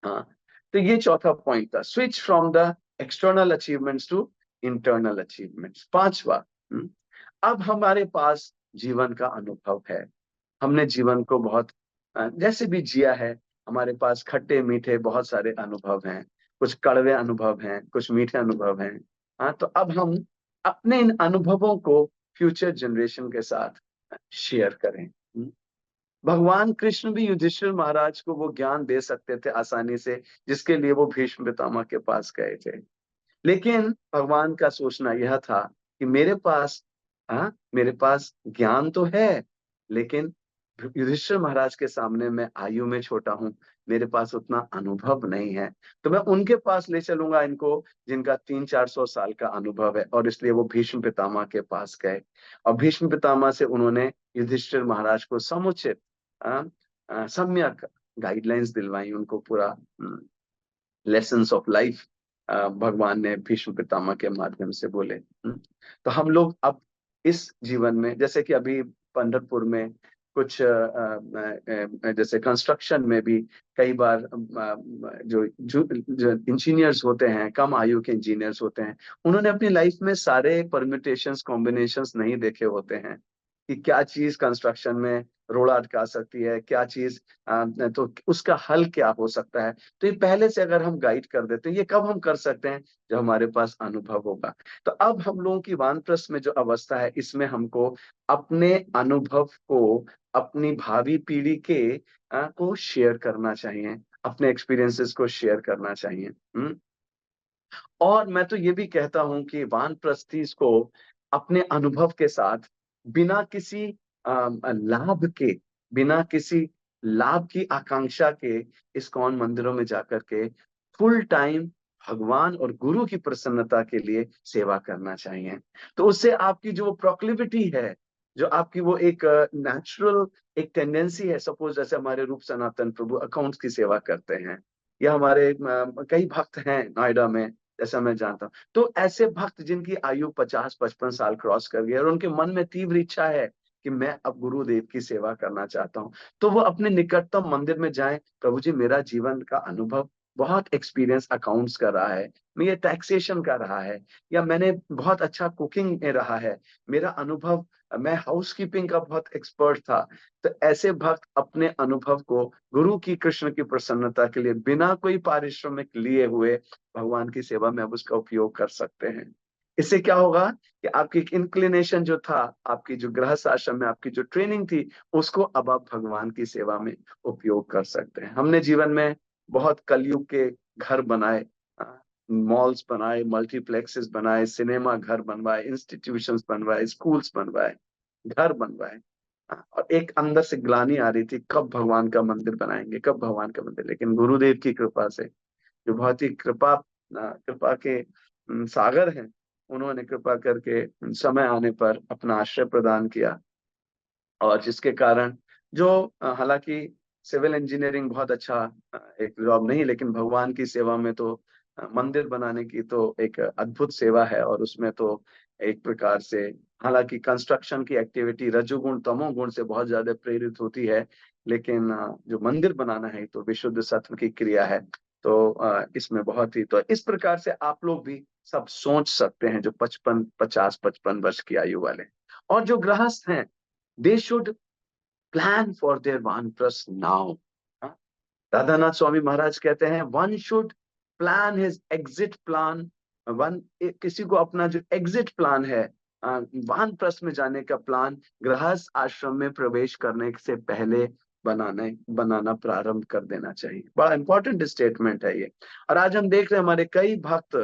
हाँ, तो ये चौथा पॉइंट था, switch from the external achievements to internal achievements. पांचवा, अब हमारे पास जीवन का अनुभव है, हमने जीवन को बहुत जैसे भी जिया है, हमारे पास खट्टे मीठे बहुत सारे अनुभव हैं, कुछ कड़वे अनुभव हैं, कुछ मीठे अनुभव हैं। हाँ, तो अब हम अपने इन अनुभवों को फ्यूचर जनरेशन के साथ शेयर करें। भगवान कृष्ण भी युधिष्ठिर महाराज को वो ज्ञान दे सकते थे आसानी से, जिसके लिए वो भीष्म पितामह के पास गए थे। लेकिन भगवान का सोचना यह था कि मेरे पास ज्ञान तो है, लेकिन युधिष्ठिर महाराज के सामने मैं आयु में छोटा हूँ, मेरे पास उतना अनुभव नहीं है, तो मैं उनके पास ले चलूंगा इनको जिनका 300-400 साल का अनुभव है। और इसलिए वो भीष्म पितामह के पास गए, और भीष्म पितामह से उन्होंने युधिष्ठिर महाराज को समुचित सम्यक गाइडलाइंस दिलवाई, उनको पूरा लेसन्स ऑफ लाइफ भगवान ने भीष्म पितामह के माध्यम से बोले। तो हम लोग अब इस जीवन में, जैसे कि अभी पंढरपुर में कुछ जैसे कंस्ट्रक्शन में भी कई बार जो इंजीनियर्स होते हैं, कम आयु के इंजीनियर्स होते हैं, उन्होंने अपनी लाइफ में सारे परम्यूटेशंस कॉम्बिनेशंस नहीं देखे होते हैं कि क्या चीज कंस्ट्रक्शन में रोड़ा अटका सकती है, क्या चीज तो उसका हल क्या हो सकता है। तो ये पहले से अगर हम गाइड कर देते हैं, ये कब हम कर सकते हैं, जब हमारे पास अनुभव होगा। तो अब हम लोगों की वानप्रस्थ में जो अवस्था है, इसमें हमको अपने अनुभव को अपनी भावी पीढ़ी के को शेयर करना चाहिए, अपने एक्सपीरियंसेस को शेयर करना चाहिए। और मैं तो ये भी कहता हूं कि वानप्रस्थी को अपने अनुभव के साथ, बिना किसी लाभ के, बिना किसी लाभ की आकांक्षा के इस्कॉन मंदिरों में जाकर के फुल टाइम भगवान और गुरु की प्रसन्नता के लिए सेवा करना चाहिए। तो उससे आपकी जो प्रोक्लिविटी है, जो आपकी वो एक नेचुरल एक टेंडेंसी है, सपोज जैसे हमारे रूप सनातन प्रभु अकाउंट्स की सेवा करते हैं, या हमारे कई भक्त हैं नोएडा में, जैसा मैं जानता हूँ, तो ऐसे भक्त जिनकी आयु 50-55 साल क्रॉस कर गई और उनके मन में तीव्र इच्छा है कि मैं अब गुरुदेव की सेवा करना चाहता हूँ, तो वो अपने निकटतम मंदिर में जाएं, प्रभु जी मेरा जीवन का अनुभव बहुत एक्सपीरियंस अकाउंट्स का रहा है, ये टैक्सेशन का रहा है, या मैंने बहुत अच्छा कुकिंग में रहा है, मेरा अनुभव, मैं हाउसकीपिंग का बहुत एक्सपर्ट था। तो ऐसे भक्त अपने अनुभव को गुरु की, कृष्ण की प्रसन्नता के लिए बिना कोई पारिश्रमिक लिए हुए भगवान की सेवा में अब उसका उपयोग कर सकते हैं। इससे क्या होगा कि आपकी इंक्लिनेशन जो था, आपकी जो गृहस्थ आश्रम में आपकी जो ट्रेनिंग थी, उसको अब आप भगवान की सेवा में उपयोग कर सकते हैं। हमने जीवन में बहुत कलयुग के घर बनाए, मॉल्स बनाए, मल्टीप्लेक्सेस बनाए, सिनेमा घर बनवाए, इंस्टीट्यूशंस बनवाए, स्कूल्स बनवाए, घर बनवाए। और एक अंदर से ग्लानि आ रही थी, कब भगवान का मंदिर बनाएंगे, कब भगवान का मंदिर। लेकिन गुरुदेव की कृपा से, जो बहुत ही कृपा के सागर हैं, उन्होंने कृपा करके समय आने पर अपना आश्रय प्रदान किया, और जिसके कारण जो हालांकि सिविल इंजीनियरिंग बहुत अच्छा एक जॉब नहीं, लेकिन भगवान की सेवा में तो मंदिर बनाने की तो एक अद्भुत सेवा है, और उसमें तो एक प्रकार से, हालांकि कंस्ट्रक्शन की एक्टिविटी रजोगुण तमोगुण से बहुत ज्यादा प्रेरित होती है, लेकिन जो मंदिर बनाना है तो विशुद्ध सत्व की क्रिया है। तो इसमें बहुत ही, तो इस प्रकार से आप लोग भी सब सोच सकते हैं, जो 55 वर्ष की आयु वाले, और जो गृहस्थ हैं, they should plan for their vanprastha now. हाँ? राधानाथ स्वामी महाराज कहते हैं, one should plan his exit plan, किसी को अपना जो एग्जिट प्लान है, वानप्रस्थ में जाने का प्लान, गृहस्थ आश्रम में प्रवेश करने से पहले बनाना प्रारंभ कर देना चाहिए। बड़ा इंपॉर्टेंट स्टेटमेंट है ये। और आज हम देख रहे हैं हमारे कई भक्त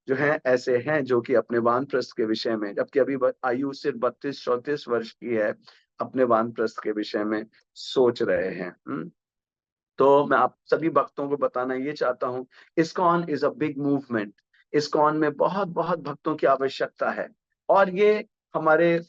जो हैं ऐसे हैं, जो कि अपने वानप्रस्थ के विषय में, जबकि अभी आयु सिर्फ 32-34 वर्ष की है, अपने वानप्रस्थ के विषय में सोच रहे हैं। तो मैं आप सभी भक्तों को बताना ये चाहता हूँ, ISKCON is a big movement. ISKCON में बहुत बहुत भक्तों की आवश्यकता है। और ये हमारे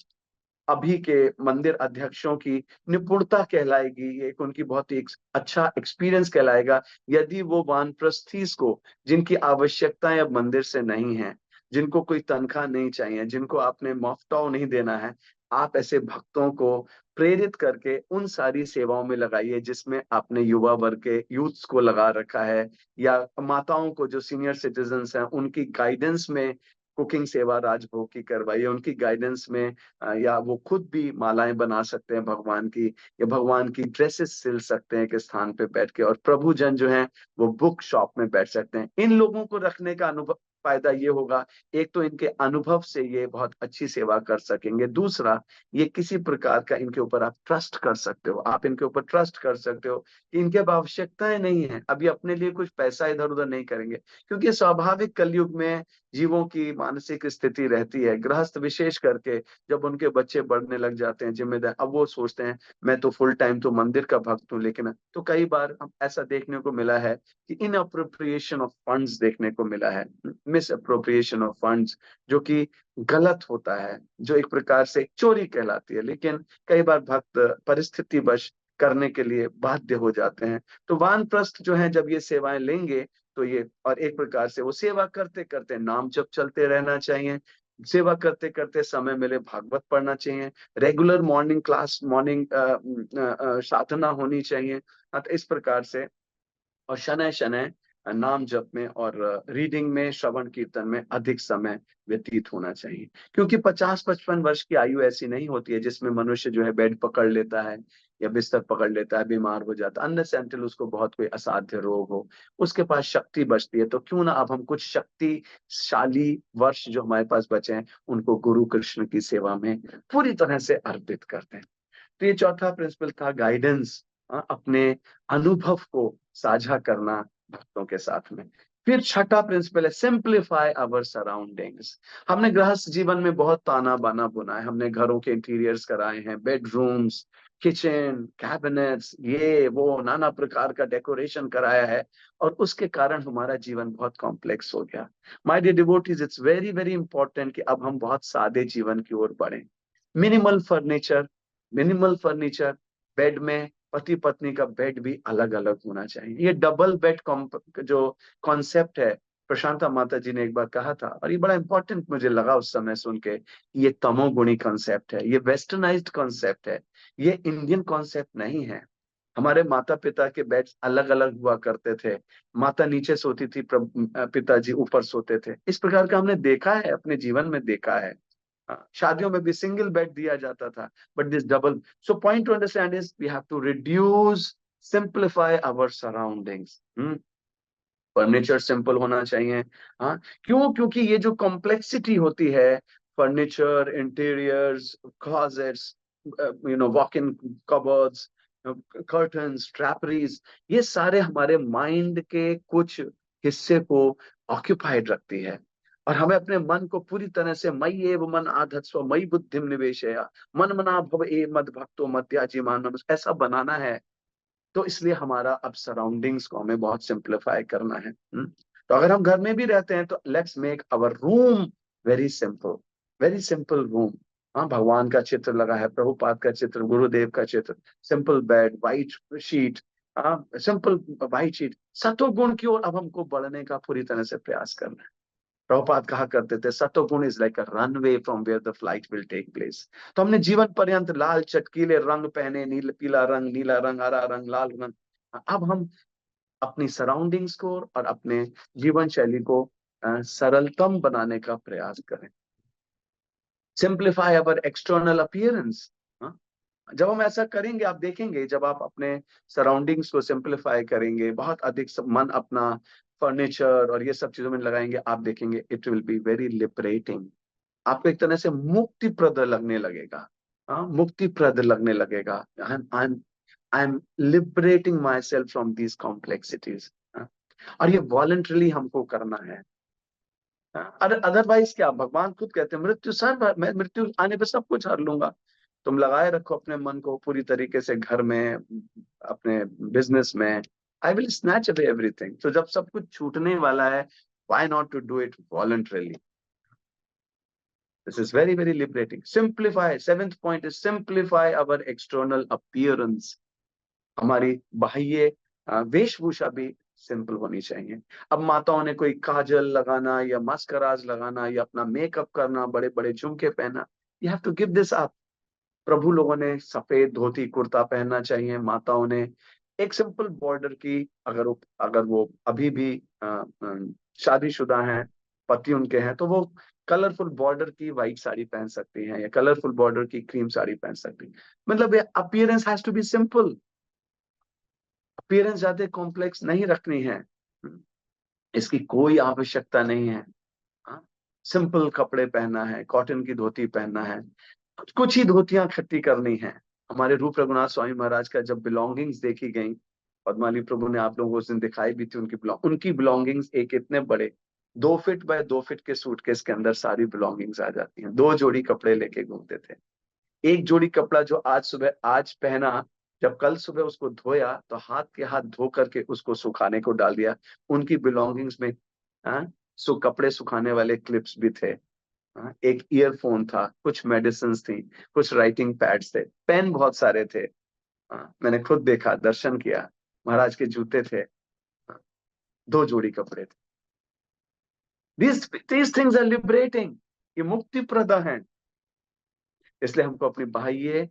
अभी के मंदिर अध्यक्षों की निपुणता कहलाएगी, ये एक उनकी बहुत ही अच्छा एक्सपीरियंस कहलाएगा, यदि वो वानप्रस्थीस को, जिनकी आवश्यकताएं अब मंदिर से नहीं है, जिनको कोई तनख्वाह नहीं चाहिए, जिनको आपने मुफ्ताव नहीं देना है, आप ऐसे भक्तों को प्रेरित करके उन सारी सेवाओं में लगाइए जिसमें आपने युवा वर्ग के यूथ्स को लगा रखा है, या माताओं को जो सीनियर सिटीजन्स हैं उनकी गाइडेंस में कुकिंग सेवा राजभोग की करवाइए, उनकी गाइडेंस में या वो खुद भी मालाएं बना सकते हैं भगवान की, या भगवान की ड्रेसेस सिल सकते हैं एक स्थान पे बैठ के, और प्रभु जन जो हैं वो बुक शॉप में बैठ सकते हैं। इन लोगों को रखने का अनुभव फायदा ये होगा, एक तो इनके अनुभव से ये बहुत अच्छी सेवा कर सकेंगे, दूसरा ये किसी प्रकार का इनके ऊपर आप ट्रस्ट कर सकते हो, आप इनके ऊपर ट्रस्ट कर सकते हो कि इनके अब आवश्यकताएं नहीं है, अभी अपने लिए कुछ पैसा इधर उधर नहीं करेंगे, क्योंकि स्वाभाविक कलयुग में जीवों की मानसिक स्थिति रहती है, गृहस्थ विशेष करके जब उनके बच्चे बढ़ने लग जाते हैं, जिम्मेदार, अब वो सोचते हैं मैं तो फुल टाइम तो मंदिर का भक्त हूँ, लेकिन तो कई बार हम ऐसा देखने को मिला है कि इन अप्रोप्रिएशन ऑफ फंड्स देखने को मिला है, मिस अप्रोप्रिएशन ऑफ फंड्स, जो कि गलत होता है, जो एक प्रकार से चोरी कहलाती है, लेकिन कई बार भक्त परिस्थितिवश करने के लिए बाध्य हो जाते हैं। तो वानप्रस्थ जो है जब ये सेवाएं लेंगे तो ये, और एक प्रकार से वो सेवा करते करते नाम जप चलते रहना चाहिए, सेवा करते करते समय मिले भागवत पढ़ना चाहिए, रेगुलर मॉर्निंग क्लास, मॉर्निंग साधना होनी चाहिए। तो इस प्रकार से, और शनय शनय नाम जप में और रीडिंग में, श्रवण कीर्तन में अधिक समय व्यतीत होना चाहिए, क्योंकि 50-55 वर्ष की आयु ऐसी नहीं होती है जिसमें मनुष्य जो है बेड पकड़ लेता है या बिस्तर पकड़ लेता है, बीमार हो जाता है, अनलेस एंटिल उसको बहुत कोई असाध्य रोग हो, उसके पास शक्ति बचती है। तो क्यों ना अब हम कुछ शक्तिशाली वर्ष जो हमारे पास बचे हैं उनको गुरु कृष्ण की सेवा में पूरी तरह से अर्पित करते हैं। तो ये चौथा प्रिंसिपल था, गाइडेंस, अपने अनुभव को साझा करना भक्तों के साथ में। फिर छठा प्रिंसिपल है, सिंप्लीफाई आवर सराउंडिंग्स। हमने गृहस्थ जीवन में बहुत ताना बाना बुना है, हमने घरों के इंटीरियर्स कराए हैं, बेडरूम्स, किचन, कैबिनेट्स, ये वो नाना प्रकार का डेकोरेशन कराया है, और उसके कारण हमारा जीवन बहुत कॉम्प्लेक्स हो गया। My dear devotees, it's very very important कि अब हम बहुत सादे जीवन की ओर बढ़ें। Minimal furniture, minimal furniture, bed में पति पत्नी का बेड भी अलग अलग होना चाहिए। ये डबल बेड जो कॉन्सेप्ट है, प्रशांता माता जी ने एक बार कहा था, और ये बड़ा इंपॉर्टेंट मुझे लगा उस समय सुन के, ये तमोगुणी कॉन्सेप्ट है, ये वेस्टर्नाइज्ड कॉन्सेप्ट है, ये इंडियन कॉन्सेप्ट नहीं है। हमारे माता पिता के बेड्स अलग अलग हुआ करते थे, माता नीचे सोती थी, पिताजी ऊपर सोते थे, इस प्रकार का हमने देखा है, अपने जीवन में देखा है। शादियों में भी सिंगल बेड दिया जाता था, but this double. So point to understand is we have to reduce, simplify our surroundings. Furniture simple होना चाहिए। हाँ, क्यों? क्योंकि ये जो कॉम्प्लेक्सिटी होती है, furniture, interiors, closets, walk in cupboards, curtains, draperies, ये सारे हमारे माइंड के कुछ हिस्से को ऑक्यूपाइड रखती है, और हमें अपने मन को पूरी तरह से मयि एव मन आधत्स्व मयि बुद्धिम निवेशया मन मना भव ए मद भक्तो मद्याजी मानव, ऐसा बनाना है। तो इसलिए हमारा अब सराउंडिंग्स को हमें बहुत सिंप्लीफाई करना है। तो अगर हम घर में भी रहते हैं तो let's make our room very simple, very simple room. हाँ, भगवान का चित्र लगा है, प्रभुपाद का चित्र, गुरुदेव का चित्र, सिंपल बेड, वाइट शीट, हाँ सिंपल वाइट शीट। सत्व गुण की ओर अब हमको बढ़ने का पूरी तरह से प्रयास करना है। प्रभुपाद कहा करते थे, sattvaguna is like a runway from where the flight will take place. तो हमने जीवन पर्यंत लाल चटकीले रंग पहने, नील पीला रंग, नीला रंग, हरा रंग, लाल रंग। अब हम अपनी सराउंडिंग्स को और अपने जीवन शैली को सरलतम बनाने का प्रयास करें। सिंप्लीफाई अवर एक्सटर्नल अपीयरेंस। जब हम ऐसा करेंगे, आप देखेंगे, जब आप अपने सराउंडिंग्स को सिंप्लीफाई करेंगे, बहुत अधिक मन अपना फर्नीचर और ये सब चीजों में लगाएंगे, आप देखेंगे it will be very liberating. आपको एक तरह से मुक्तिप्रद लगने लगेगा। हाँ, मुक्तिप्रद लगने लगेगा। I am liberating my self from these complexities. और ये वॉलंटरली हमको करना है। अदरवाइज क्या, भगवान खुद कहते हैं, मृत्यु सर, मैं मृत्यु आने पे सब कुछ हर लूंगा। तुम लगाए रखो अपने मन को पूरी तरीके से घर में, अपने बिजनेस में, I will snatch away everything. तो जब सब कुछ छूटने वाला है, Why not to do it voluntarily? This is very, very liberating. Simplify. Seventh point is simplify our external appearance. हमारी बाह्य वेशभूषा भी सिंपल होनी चाहिए। अब माताओं ने कोई काजल लगाना या मस्कराज लगाना या अपना मेकअप करना, बड़े बड़े झुमके पहनना, you have to give this up. प्रभु लोगों ने सफेद धोती कुर्ता पहनना चाहिए, माताओं ने एक सिंपल बॉर्डर की, अगर वो अभी भी शादीशुदा हैं, पति उनके हैं, तो वो कलरफुल बॉर्डर की व्हाइट साड़ी पहन सकती हैं या कलरफुल बॉर्डर की क्रीम साड़ी पहन सकती हैं। मतलब appearance has to be simple. Appearance ज्यादा कॉम्प्लेक्स नहीं रखनी है, इसकी कोई आवश्यकता नहीं है। सिंपल कपड़े पहनना है, कॉटन की धोती पहनना है, कुछ ही धोतियां इकट्ठी करनी है। हमारे रूप रघुनाथ स्वामी महाराज का जब बिलोंगिंग्स देखी गई, पद्माली प्रभु ने आप लोगों को उस दिन दिखाई भी थी, उनकी बिलोंगिंग्स एक इतने बड़े 2 फीट बाय 2 फीट के सूटकेस के अंदर सारी बिलोंगिंग्स आ जाती हैं। 2 जोड़ी कपड़े लेके घूमते थे। एक जोड़ी कपड़ा जो आज पहना, जब कल सुबह उसको धोया तो हाथ के हाथ धो करके उसको सुखाने को डाल दिया। उनकी बिलोंगिंग्स में कपड़े सुखाने वाले क्लिप्स भी थे, एक ईयरफोन था, कुछ मेडिसिन थी, कुछ राइटिंग पैड्स थे, पेन बहुत सारे थे। मैंने खुद देखा, दर्शन किया, महाराज के जूते थे, 2 जोड़ी कपड़े थे। these things are liberating, ये मुक्ति प्रदा है। इसलिए हमको अपनी बाह्य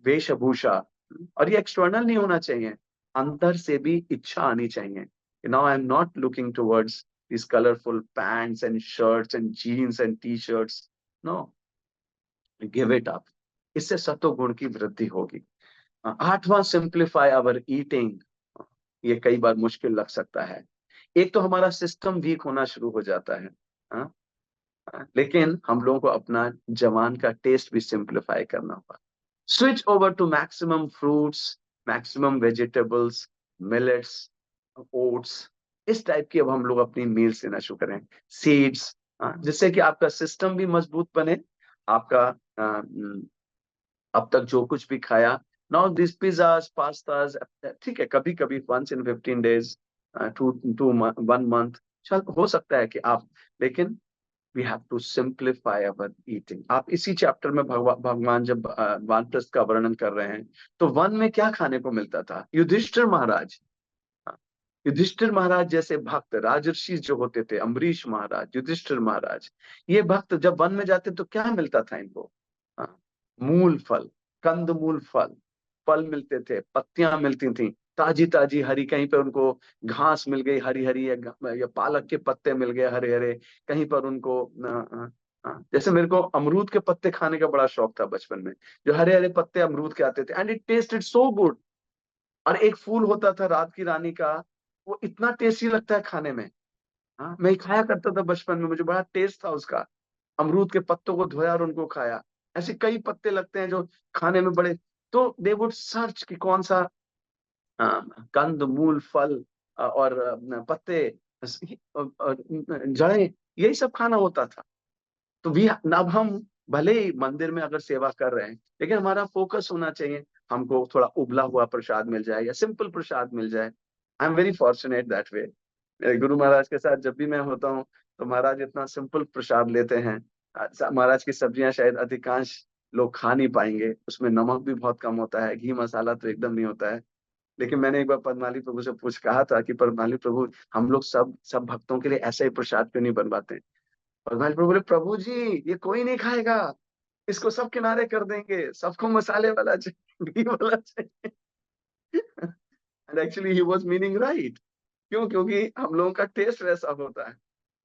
वेशभूषा, और ये एक्सटर्नल नहीं होना चाहिए, अंदर से भी इच्छा आनी चाहिए। Now I am not looking towards these colorful pants and shirts and jeans and t-shirts. No, give it up. इससे सत्व गुण की वृद्धि होगी। 8वां, सिंप्लीफाई आवर ईटिंग। ये कई बार मुश्किल लग सकता है। एक तो हमारा सिस्टम वीक होना शुरू हो जाता है, हाँ? लेकिन हम लोगों को अपना जवान का टेस्ट भी सिंप्लीफाई करना होगा। Switch over to maximum fruits, maximum vegetables, millets, oats, इस टाइप की अब हम लोग अपनी मील्स लेना शुरू करें। सीड्स, जिससे कि आपका सिस्टम भी मजबूत बने। आपका अब तक जो कुछ भी खाया, नाउ दिस पिज्जाज, पास्ताज, ठीक है, कभी कभी once in 15 days, to 1 month, चल हो सकता है कि आप, लेकिन we have to simplify our eating. आप इसी चैप्टर में भगवान जब वानप्रस्थ का वर्णन कर रहे हैं, तो वन में क्या खाने को मिलता था? युधिष्ठिर महाराज, युधिष्ठिर महाराज जैसे भक्त, राजर्षि जो होते थे, अम्बरीश महाराज, युधिष्ठिर महाराज, ये भक्त जब वन में जाते तो क्या मिलता था इनको? मूल फल, कंद मूल फल, फल मिलते थे, पत्तियां मिलती थी, ताजी ताजी हरी, कहीं पर उनको घास मिल गई हरी हरी, या पालक के पत्ते मिल गए हरे हरे, कहीं पर उनको जैसे मेरे को अमरूद के पत्ते खाने का बड़ा शौक था बचपन में, जो हरे हरे पत्ते अमरूद के आते थे, and it tested so good. और एक फूल होता था रात की रानी का, वो इतना टेस्टी लगता है खाने में। मैं खाया करता था बचपन में, मुझे बड़ा टेस्ट था उसका। अमरूद के पत्तों को धोया और उनको खाया। ऐसे कई पत्ते लगते हैं जो खाने में बड़े, तो दे वुड सर्च कि कौन सा कंद मूल फल और पत्ते, जड़ें, यही सब खाना होता था। तो भी अब हम भले ही मंदिर में अगर सेवा कर रहे हैं, लेकिन हमारा फोकस होना चाहिए, हमको थोड़ा उबला हुआ प्रसाद मिल जाए या सिंपल प्रसाद मिल जाए। I am very fortunate that way. मेरे गुरु महाराज के साथ जब भी मैं होता हूँ, तो महाराज इतना सिंपल प्रसाद लेते हैं। महाराज की सब्जियां शायद अधिकांश लोग खा नहीं पाएंगे, उसमें नमक भी बहुत कम होता है, घी मसाला तो एकदम नहीं होता है। लेकिन मैंने एक बार पद्माली प्रभु से कहा था कि पद्माली प्रभु, हम लोग सब भक्तों के लिए ऐसा ही प्रसाद क्यों नहीं बनवाते? पद्माली प्रभु बोले, प्रभु जी ये कोई नहीं खाएगा, इसको सब किनारे कर देंगे, सबको मसाले वाला चाहिए, घी वाला चाहिए। And actually he was meaning right. क्यों? क्योंकि हम लोगों का टेस्ट वैसा होता है।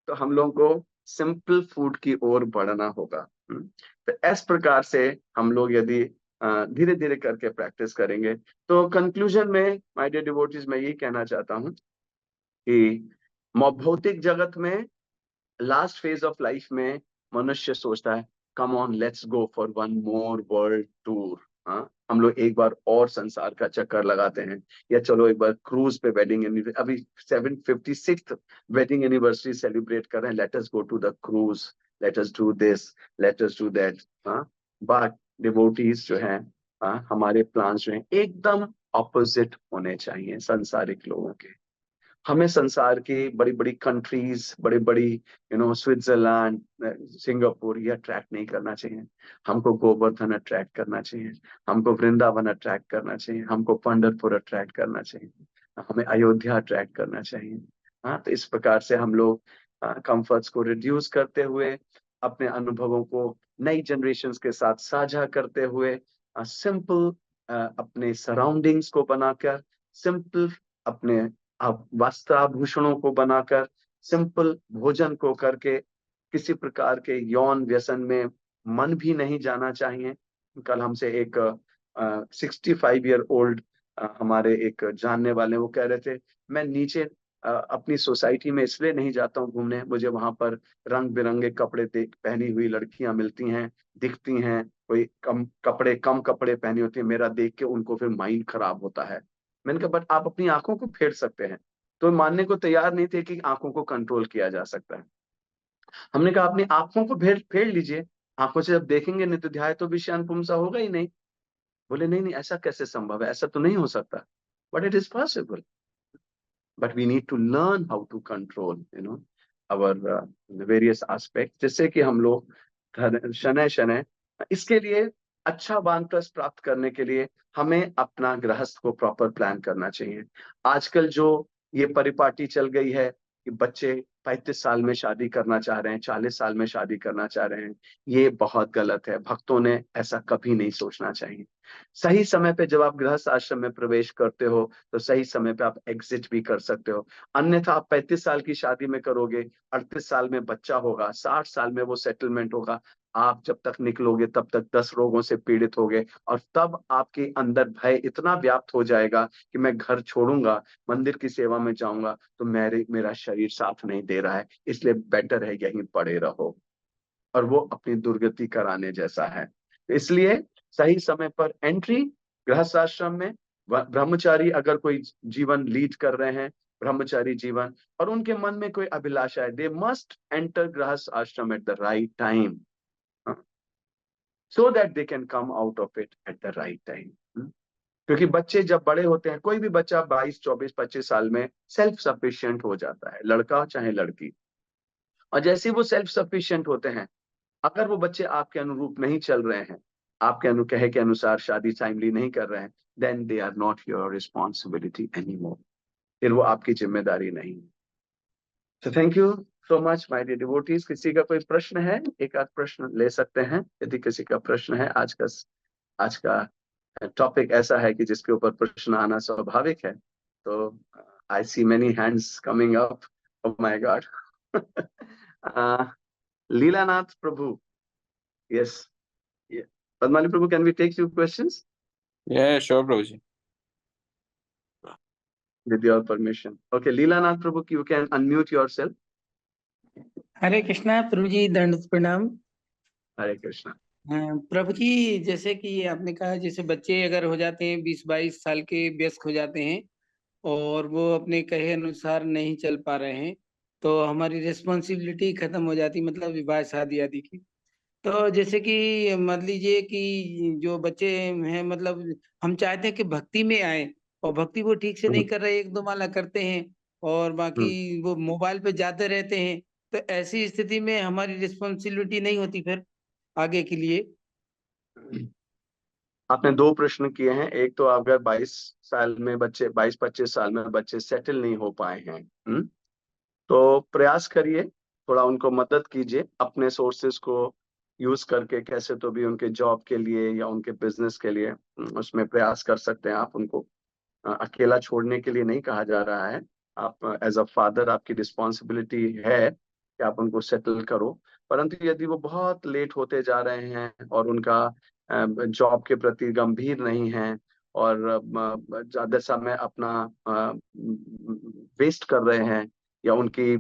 तो हम लोगों को सिंपल फूड की ओर बढ़ना होगा। तो इस प्रकार से हम लोग यदि धीरे धीरे करके प्रैक्टिस करेंगे, तो कंक्लूजन में माय डियर डिवोटीज, मैं यही कहना चाहता हूँ कि भौतिक जगत में, लास्ट फेज ऑफ लाइफ में मनुष्य सोचता है, come on let's go for one more world tour. हम लोग एक बार और संसार का चक्कर लगाते हैं, या चलो एक बार क्रूज पे वेडिंग, अभी 756th वेडिंग एनिवर्सरी सेलिब्रेट कर रहे हैं, let us go to the cruise, let us do this, let us do that. But devotees जो हैं, हमारे प्लान्स जो हैं एकदम ऑपोजिट होने चाहिए संसारिक लोगों के। हमें संसार की बड़ी बड़ी कंट्रीज, बड़ी बड़ी स्विट्जरलैंड, सिंगापुर, ये अट्रैक्ट नहीं करना चाहिए। हमको गोवर्धन अट्रैक्ट करना चाहिए, हमको वृंदावन अट्रैक्ट करना चाहिए, हमको पंढरपुर अट्रैक्ट करना चाहिए, हमें अयोध्या अट्रैक्ट करना चाहिए। हाँ, तो इस प्रकार से हम लोग कंफर्ट्स को रिड्यूस करते हुए, अपने अनुभवों को नई जनरेशन्स के साथ साझा करते हुए, सिंपल अपने सराउंडिंग्स को बनाकर, सिंपल अपने वस्त्राभूषणों को बनाकर, सिंपल भोजन को करके, किसी प्रकार के यौन व्यसन में मन भी नहीं जाना चाहिए। कल हमसे एक 65 ईयर ओल्ड हमारे एक जानने वाले वो कह रहे थे, मैं नीचे अपनी सोसाइटी में इसलिए नहीं जाता हूँ घूमने, मुझे वहां पर रंग बिरंगे कपड़े देख पहनी हुई लड़कियां मिलती हैं, दिखती हैं, कोई कम कपड़े पहनी होती है, मेरा देख के उनको फिर माइंड खराब होता है। मैंने कहा बट आप अपनी आंखों को फेर सकते हैं। तो मानने को तैयार नहीं थे कि आंखों को कंट्रोल किया जा सकता है। हमने कहा अपनी आंखों को फेर फेर लीजिए, आंखों से जब देखेंगे नहीं तो ध्याय तो विषयान पुंसा होगा ही नहीं। बोले नहीं नहीं, ऐसा कैसे संभव है, ऐसा तो नहीं हो सकता। But it is possible, but we need to learn how to control our various aspect, जिससे कि हम लोग शनय शनय इसके लिए अच्छा वानप्रस्थ प्राप्त करने के लिए हमें अपना गृहस्थ को प्रॉपर प्लान करना चाहिए। आजकल जो ये परिपाटी चल गई है कि बच्चे 35 साल में शादी करना चाह रहे हैं, 40 साल में शादी करना चाह रहे हैं, ये बहुत गलत है। भक्तों ने ऐसा कभी नहीं सोचना चाहिए। सही समय पे जब आप गृहस्थ आश्रम में प्रवेश करते हो तो सही समय पे आप एग्जिट भी कर सकते हो। अन्यथा आप 35 साल की शादी में करोगे, 38 साल में बच्चा होगा, 60 साल में वो सेटलमेंट होगा, आप जब तक निकलोगे तब तक 10 रोगों से पीड़ित होगे, और तब आपके अंदर भय इतना व्याप्त हो जाएगा कि मैं घर छोड़ूंगा, मंदिर की सेवा में जाऊंगा तो मेरा शरीर साथ नहीं दे रहा है, इसलिए बेटर है यहीं पड़े रहो। और वो अपनी दुर्गति कराने जैसा है। तो इसलिए सही समय पर एंट्री गृहस्थ आश्रम में, ब्रह्मचारी अगर कोई जीवन लीड कर रहे हैं, ब्रह्मचारी जीवन, और उनके मन में कोई अभिलाषा है, दे मस्ट एंटर गृहस्थ आश्रम at the right time, so that they can come out of it at the right time. क्योंकि बच्चे जब बड़े होते हैं, कोई भी बच्चा 22, 24, 25 साल में सेल्फ सफिशिएंट हो जाता है, लड़का चाहे लड़की। और जैसे ही वो सेल्फ सफिशिएंट होते हैं, अगर वो बच्चे आपके अनुरूप नहीं चल रहे हैं, आपके कहे के अनुसार शादी टाइमली नहीं कर रहे हैं, then they are not your responsibility any more. फिर वो आपकी जिम्मेदारी नहीं है। तो thank you so much my dear devotees. किसी का कोई प्रश्न है, एक आध प्रश्न ले सकते हैं यदि किसी का प्रश्न है। आज का टॉपिक ऐसा है कि जिसके ऊपर प्रश्न आना स्वाभाविक है। तो I see many hands coming up, oh my God. Leelanath Prabhu, yes, Padmali Prabhu, can we take few questions Yeah, sure, Prabhu ji. with your permission? Okay, Leelanath Prabhu, you can unmute yourself. हरे कृष्णा प्रभु जी, दंड प्रणाम। Hare Krishna. हाँ, प्रभु जी, जैसे कि आपने कहा, जैसे बच्चे अगर हो जाते हैं 20-22 साल के, वयस्क हो जाते हैं और वो अपने कहे अनुसार नहीं चल पा रहे हैं, तो हमारी रिस्पॉन्सिबिलिटी खत्म हो जाती, मतलब विवाह शादी आदि की। तो जैसे कि मान लीजिए कि जो बच्चे हैं, मतलब हम चाहते हैं कि भक्ति में आए, और भक्ति वो ठीक से नहीं कर रहे, एक दो माला करते हैं और बाकी वो मोबाइल पे जाते रहते हैं, तो ऐसी स्थिति में हमारी रिस्पॉन्सिबिलिटी नहीं होती फिर आगे के लिए। आपने दो प्रश्न किए हैं। एक तो अगर 22 साल में बच्चे, 22-25 साल में बच्चे सेटल नहीं हो पाए हैं, तो प्रयास करिए, थोड़ा उनको मदद कीजिए, अपने सोर्सेस को यूज करके कैसे तो भी उनके जॉब के लिए या उनके बिजनेस के लिए उसमें प्रयास कर सकते हैं आप उनको। अकेला छोड़ने के लिए नहीं कहा जा रहा है। आप एज अ फादर, आपकी रिस्पॉन्सिबिलिटी है कि आप उनको सेटल करो। परंतु यदि वो बहुत लेट होते जा रहे हैं और उनका जॉब के प्रति गंभीर नहीं है और ज्यादा समय अपना वेस्ट कर रहे हैं, या उनकी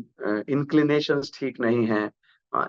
इंक्लिनेशंस ठीक नहीं है,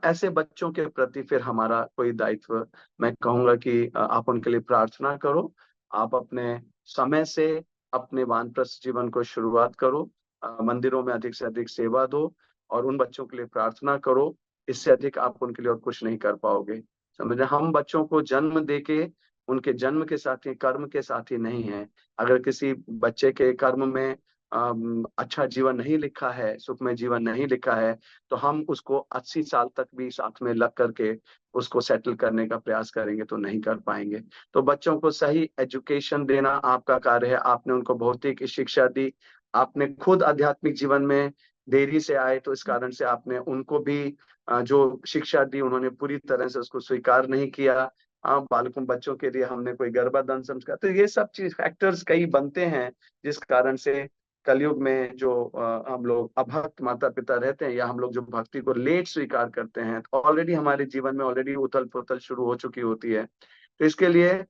ऐसे बच्चों के प्रति फिर हमारा कोई दायित्व, मैं कहूंगा कि आप उनके लिए प्रार्थना करो। आप अपने समय से अपने वानप्रस्थ जीवन को शुरुआत करो, मंदिरों में अधिक से अधिक सेवा दो और उन बच्चों के लिए प्रार्थना करो। इससे अधिक आप उनके लिए और कुछ नहीं कर पाओगे। समझे, हम बच्चों को जन्म देके उनके जन्म के साथ ही कर्म के साथ ही नहीं है। अगर किसी बच्चे के कर्म में अच्छा जीवन नहीं लिखा है, सुखमय जीवन नहीं लिखा है, तो हम उसको 80 साल तक भी साथ में लग करके उसको सेटल करने का प्रयास करेंगे तो नहीं कर पाएंगे। तो बच्चों को सही एजुकेशन देना आपका कार्य है। आपने उनको भौतिक शिक्षा दी, आपने खुद आध्यात्मिक जीवन में देरी से आए, तो इस कारण से आपने उनको भी जो शिक्षा दी उन्होंने पूरी तरह से उसको स्वीकार नहीं किया। बालकों बच्चों के लिए हमने कोई गर्भाधान संस्कार, तो ये सब चीज फैक्टर्स कई बनते हैं जिस कारण से कलयुग में जो हम लोग अभक्त माता पिता रहते हैं, या हम लोग जो भक्ति को लेट स्वीकार करते हैं, तो ऑलरेडी हमारे जीवन में ऑलरेडी उथल पुथल शुरू हो चुकी होती है। तो इसके लिए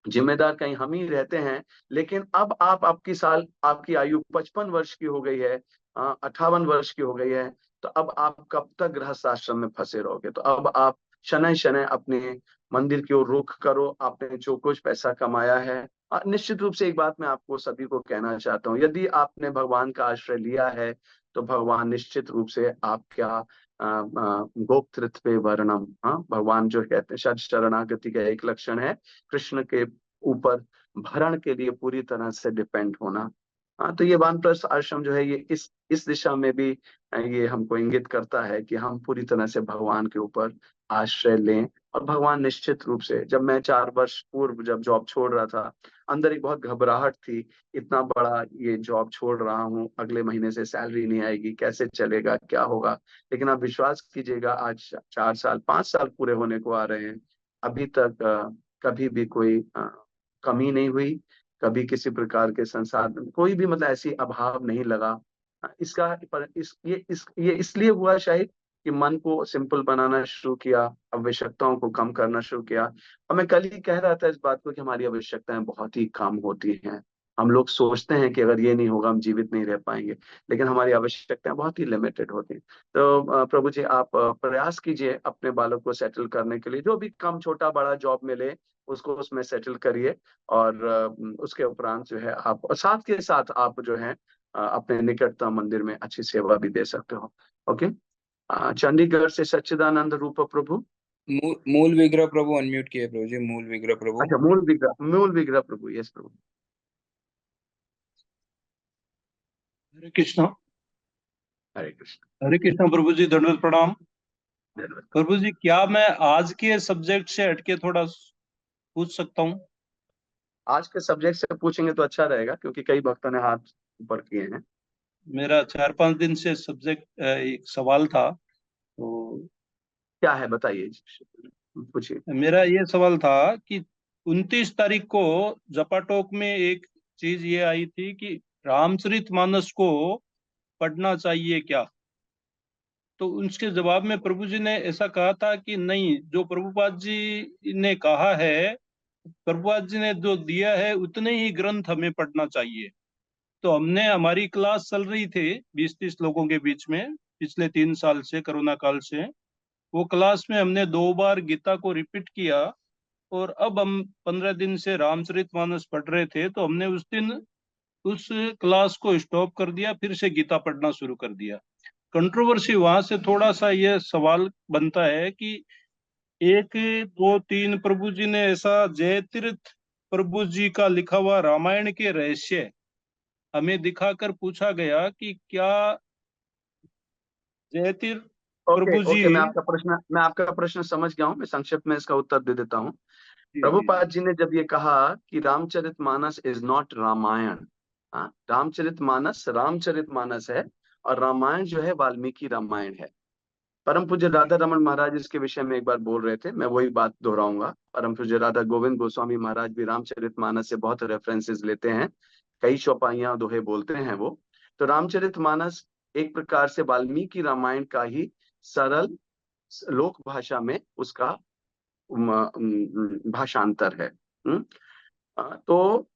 जिम्मेदार कहीं हम ही रहते हैं। लेकिन अब आप आपकी आयु 55 वर्ष की हो गई है, 58 वर्ष की हो गई है, तो अब आप कब तक गृहस्थ आश्रम में फंसे रहोगे? तो अब आप शनै शनै अपने मंदिर की ओर रुख करो। आपने जो कुछ पैसा कमाया है, निश्चित रूप से एक बात मैं आपको सभी को कहना चाहता हूँ, यदि आपने भगवान का आश्रय लिया है तो भगवान निश्चित रूप से आपका गोप्तृत्वे वर्णम, हाँ, भगवान जो कहते हैं शत शरणागति का एक लक्षण है कृष्ण के ऊपर भरण के लिए पूरी तरह से डिपेंड होना। हाँ, तो ये वानप्रस्थ आश्रम जो है ये इस दिशा में भी ये हमको इंगित करता है कि हम पूरी तरह से भगवान के ऊपर आश्रय लें। और भगवान निश्चित रूप से, जब मैं 4 वर्ष पूर्व जब जॉब छोड़ रहा था, अंदर एक बहुत घबराहट थी, इतना बड़ा ये जॉब छोड़ रहा हूँ, अगले महीने से सैलरी नहीं आएगी, कैसे चलेगा, क्या होगा। लेकिन आप विश्वास कीजिएगा, आज 4 साल 5 साल पूरे होने को आ रहे हैं, अभी तक कभी भी कोई कमी नहीं हुई, कभी किसी प्रकार के संसाधन कोई भी मतलब ऐसी अभाव नहीं लगा। इसका पर ये इसलिए हुआ शायद कि मन को सिंपल बनाना शुरू किया, आवश्यकताओं को कम करना शुरू किया। और मैं कल ही कह रहा था इस बात को कि हमारी आवश्यकताएं बहुत ही कम होती हैं। हम लोग सोचते हैं कि अगर ये नहीं होगा हम जीवित नहीं रह पाएंगे, लेकिन हमारी आवश्यकताएं बहुत ही लिमिटेड होती हैं। तो प्रभु जी, आप प्रयास कीजिए अपने बालक को सेटल करने के लिए, जो भी कम छोटा बड़ा जॉब मिले उसको उसमें सेटल करिए। और उसके उपरांत जो है आप, और साथ के साथ आप जो है अपने निकटतम मंदिर में अच्छी सेवा भी दे सकते हो। ओके। चंडीगढ़ से सच्चिदानंद रूप प्रभु। मूल विग्रह प्रभु अनम्यूट किए प्रभु जी, मूल विग्रह प्रभु। अच्छा, मूल विग्रह प्रभु, यस प्रभु। हरे कृष्णा। हरे कृष्ण। हरे कृष्णा प्रभु जी, दंडवत प्रणाम। धन्यवाद। प्रभु जी, क्या मैं आज के सब्जेक्ट से हटके थोड़ा पूछ सकता हूँ? आज के सब्जेक्ट से पूछेंगे तो अच्छा रहेगा, क्योंकि कई भक्तों ने हाथ ऊपर किए हैं। मेरा 4-5 दिन से सब्जेक्ट एक सवाल था, तो क्या है बताइए, पूछिए। मेरा ये सवाल था कि 29 तारीख को जपाटोक में एक चीज ये आई थी कि रामचरितमानस को पढ़ना चाहिए क्या? तो उसके जवाब में प्रभु जी ने ऐसा कहा था कि नहीं, जो प्रभुपाद जी ने कहा है, प्रभुपाद जी ने जो दिया है उतने ही ग्रंथ हमें पढ़ना चाहिए। तो हमने, हमारी क्लास चल रही थी 20-30 लोगों के बीच में पिछले 3 साल से, कोरोना काल से। वो क्लास में हमने 2 बार गीता को रिपीट किया, और अब हम 15 दिन से रामचरितमानस पढ़ रहे थे, तो हमने उस दिन उस क्लास को स्टॉप कर दिया, फिर से गीता पढ़ना शुरू कर दिया। कंट्रोवर्सी वहां से थोड़ा सा यह सवाल बनता है कि 1, 2, 3 प्रभु जी ने ऐसा जयतीर्थ प्रभु जी का लिखा हुआ रामायण के रहस्य हमें दिखाकर पूछा गया कि क्या जयतीर्थ ओके प्रभु जी। ओके, मैं आपका प्रश्न समझ गया हूँ। मैं संक्षिप्त में इसका उत्तर दे देता हूँ। जी जी जी। प्रभुपाद जी ने जब ये कहा कि रामचरितमानस इज नॉट रामायण, हाँ, रामचरितमानस है, और रामायण जो है वाल्मीकि रामायण है। परम पूज्य राधा रमन महाराज इसके विषय में एक बार बोल रहे थे, मैं वही बात दोहराऊंगा। परम पूज्य राधा गोविंद गोस्वामी महाराज भी रामचरितमानस से बहुत रेफरेंसेस लेते हैं, कई चौपाइयां दोहे बोलते हैं वो। तो रामचरितमानस एक प्रकार से वाल्मीकि रामायण का ही सरल लोक भाषा में उसका भाषांतर है। तो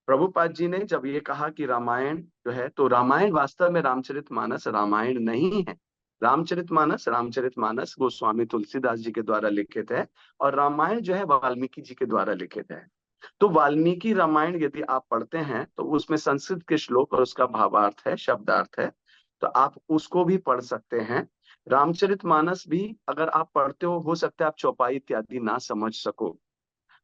प्रभुपाद जी ने जब ये कहा कि रामायण जो है, तो रामायण वास्तव में रामचरितमानस रामायण नहीं है। रामचरितमानस गोस्वामी तुलसीदास जी के द्वारा लिखित है, और रामायण जो है वाल्मीकि जी के द्वारा लिखित है। तो वाल्मीकि रामायण यदि आप पढ़ते हैं तो उसमें संस्कृत के श्लोक और उसका भावार्थ है, शब्दार्थ है, तो आप उसको भी पढ़ सकते हैं। रामचरितमानस भी अगर आप पढ़ते हो सकता है आप चौपाई इत्यादि ना समझ सको,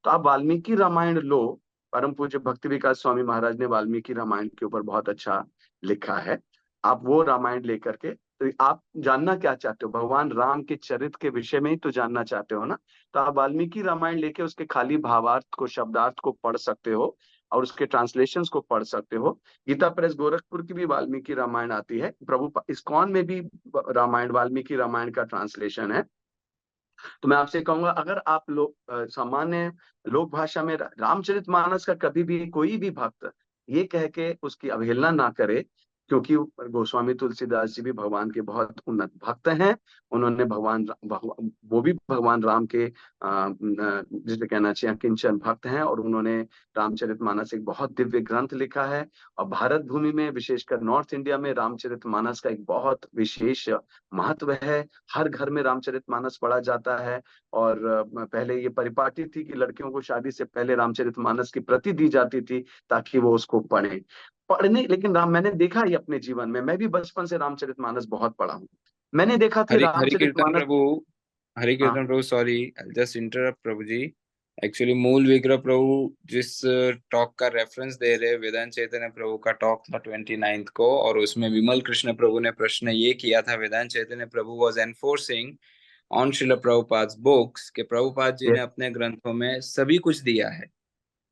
तो आप वाल्मीकि रामायण लो, परम पूज्य भक्ति विकास स्वामी महाराज ने वाल्मीकि रामायण के ऊपर बहुत अच्छा लिखा है। आप वो रामायण लेकर के, तो आप जानना क्या चाहते हो, भगवान राम के चरित्र के विषय में ही तो जानना चाहते हो ना, तो आप वाल्मीकि रामायण लेके उसके खाली भावार्थ को, शब्दार्थ को पढ़ सकते हो और उसके ट्रांसलेशंस को पढ़ सकते हो। गीता प्रेस गोरखपुर की भी वाल्मीकि रामायण आती है, प्रभु इस्कॉन में भी रामायण, वाल्मीकि रामायण का ट्रांसलेशन है। तो मैं आपसे कहूंगा, अगर आप लोग सामान्य लोक भाषा में रामचरितमानस का कभी भी कोई भी भक्त ये कह के उसकी अवहेलना ना करे, क्योंकि गोस्वामी तुलसीदास जी भी भगवान के बहुत उन्नत भक्त हैं। उन्होंने वो भी भगवान राम के जिसे कहना चाहिए किंचन भक्त हैं, और उन्होंने रामचरितमानस एक बहुत दिव्य ग्रंथ लिखा है। और भारत भूमि में, विशेषकर नॉर्थ इंडिया में, रामचरितमानस का एक बहुत विशेष महत्व है। हर घर में रामचरितमानस पढ़ा जाता है। और पहले ये परिपाटी थी कि लड़कियों को शादी से पहले रामचरितमानस की प्रति दी जाती थी ताकि वो उसको पढ़ने, लेकिन मैंने देखा ही अपने जीवन में, मैं भी बचपन से रामचरितमानस बहुत पढ़ा हूँ। मैंने देखा थी हरि हरि कीर्तन रामचरितमानस। प्रभु, हरि हाँ, कीर्तन प्रभु, सॉरी जस्ट इंटरप्ट प्रभु जी। एक्चुअली मूल विग्रह प्रभु जिस टॉक का रेफरेंस दे रहे, वेदांत चैतन्य प्रभु का टॉक था 29 को, और उसमें विमल कृष्ण प्रभु ने प्रश्न ये किया था, Vedanta Chaitanya Prabhu was enforcing on Srila Prabhupada books के प्रभुपाद जी ने यस अपने ग्रंथों में सभी कुछ दिया है।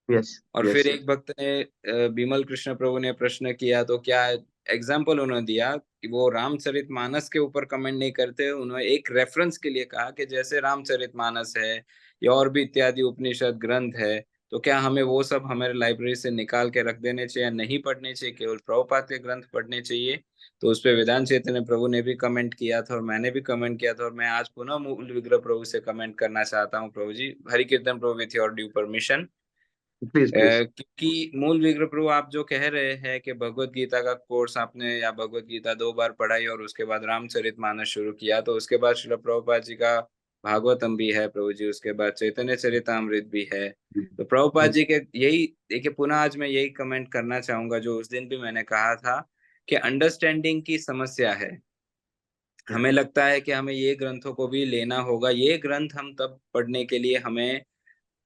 यस और यस। फिर एक भक्त ने विमल कृष्ण प्रभु ने प्रश्न किया, तो क्या एग्जाम्पल उन्होंने दिया कि वो रामचरितमानस के ऊपर कमेंट नहीं करते, उन्होंने एक रेफरेंस के लिए कहा कि जैसे रामचरितमानस है या और भी इत्यादि उपनिषद ग्रंथ है, तो क्या हमें वो सब हमारे लाइब्रेरी से निकाल के रख देने चाहिए, नहीं पढ़ने चाहिए, केवल प्रभुपाद के ग्रंथ पढ़ने चाहिए। तो उस पर वेदांत चैतन्य प्रभु ने भी कमेंट किया था और मैंने भी कमेंट किया था, और मैं आज पुनः मूल विग्रह प्रभु से कमेंट करना चाहता हूँ प्रभु ji, Hari Kirtan Prabhu, with your due permission. Please please. क्योंकि मूल विग्रह प्रभु आप जो कह रहे हैं कि भगवत गीता का कोर्स आपने या भगवत गीता 2 बार पढ़ाई और उसके बाद रामचरितमानस शुरू किया, तो उसके बाद श्रील प्रभुपाद जी का भागवतम भी है प्रभु जी, उसके बाद चैतन्य चरितामृत भी है। तो प्रभुपाद जी के यही देखिए, पुनः आज मैं यही कमेंट करना चाहूंगा जो उस दिन भी मैंने कहा था कि अंडरस्टैंडिंग की समस्या है। हमें लगता है कि हमें ये ग्रंथों को भी लेना होगा, ये ग्रंथ हम तब पढ़ने के लिए हमें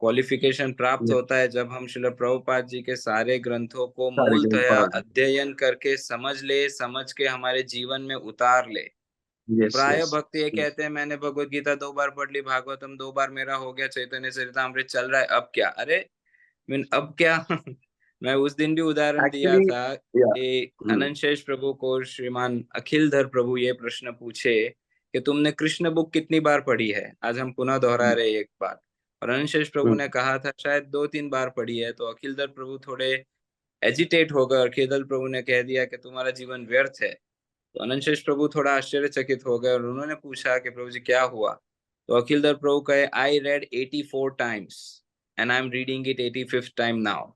क्वालिफिकेशन प्राप्त होता है जब हम श्रील प्रभुपाद जी के सारे ग्रंथों को सारे ग्रंथ मूलतया पढ़ा। अध्ययन करके समझ ले, समझ के हमारे जीवन में उतार ले। यस प्राय यस। भक्त ये कहते हैं मैंने भगवत गीता 2 बार पढ़ ली, भागवतम 2 बार मेरा हो गया, चैतन्य चरितामृत चल रहा है, अब क्या? अरे मीन अब क्या? मैं उस दिन भी उदाहरण दिया एक्चुअली था या कि अनंत शेष प्रभु को श्रीमान अखिलधर प्रभु ये प्रश्न पूछे कि तुमने कृष्ण बुक कितनी बार पढ़ी है, आज हम पुनः दोहरा रहे एक बात। और अनंत शेष प्रभु ने कहा था शायद 2-3 बार पढ़ी है, तो अखिलधर प्रभु थोड़े एजिटेट हो गए, और अखिलधर प्रभु ने कह दिया कि तुम्हारा जीवन व्यर्थ है। तो अनंत शेष प्रभु थोड़ा आश्चर्यचकित हो गए और उन्होंने पूछा कि प्रभु जी क्या हुआ? तो अखिलधर प्रभु कहे, I read 84 times and I am reading it 85th time now.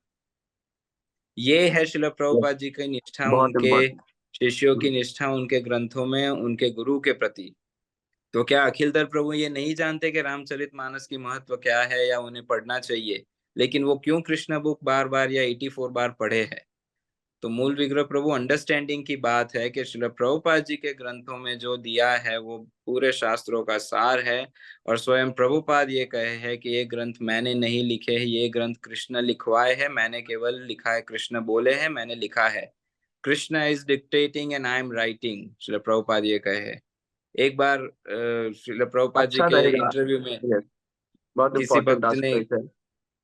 ये है श्रील प्रभुपाद जी की निष्ठा, बहुत उनके शिष्यों की इम्पोर्टेंट। निष्ठा उनके ग्रंथों में उनके गुरु के प्रति। तो क्या अखिलधर प्रभु ये नहीं जानते कि रामचरितमानस की महत्व क्या है या उन्हें पढ़ना चाहिए, लेकिन वो क्यों कृष्ण बुक बार बार या 84 बार पढ़े हैं? तो मूल विग्रह प्रभु अंडरस्टैंडिंग की बात है कि श्रील प्रभुपाद जी के ग्रंथों में जो दिया है वो पूरे शास्त्रों का सार है। और स्वयं प्रभुपाद ये कहे हैं कि ये ग्रंथ मैंने नहीं लिखे हैं, ये ग्रंथ कृष्ण लिखवाए हैं, मैंने केवल लिखा है, कृष्ण बोले हैं, मैंने लिखा है। Krishna is dictating and I am writing, Srila Prabhupada ये कहे हैं। एक बार श्रील प्रभुपाद जी अच्छा के रहेगा। इंटरव्यू में यस, बहुत किसी इम्पोर्टेंट भक्त ने, एस्पेक्ट है।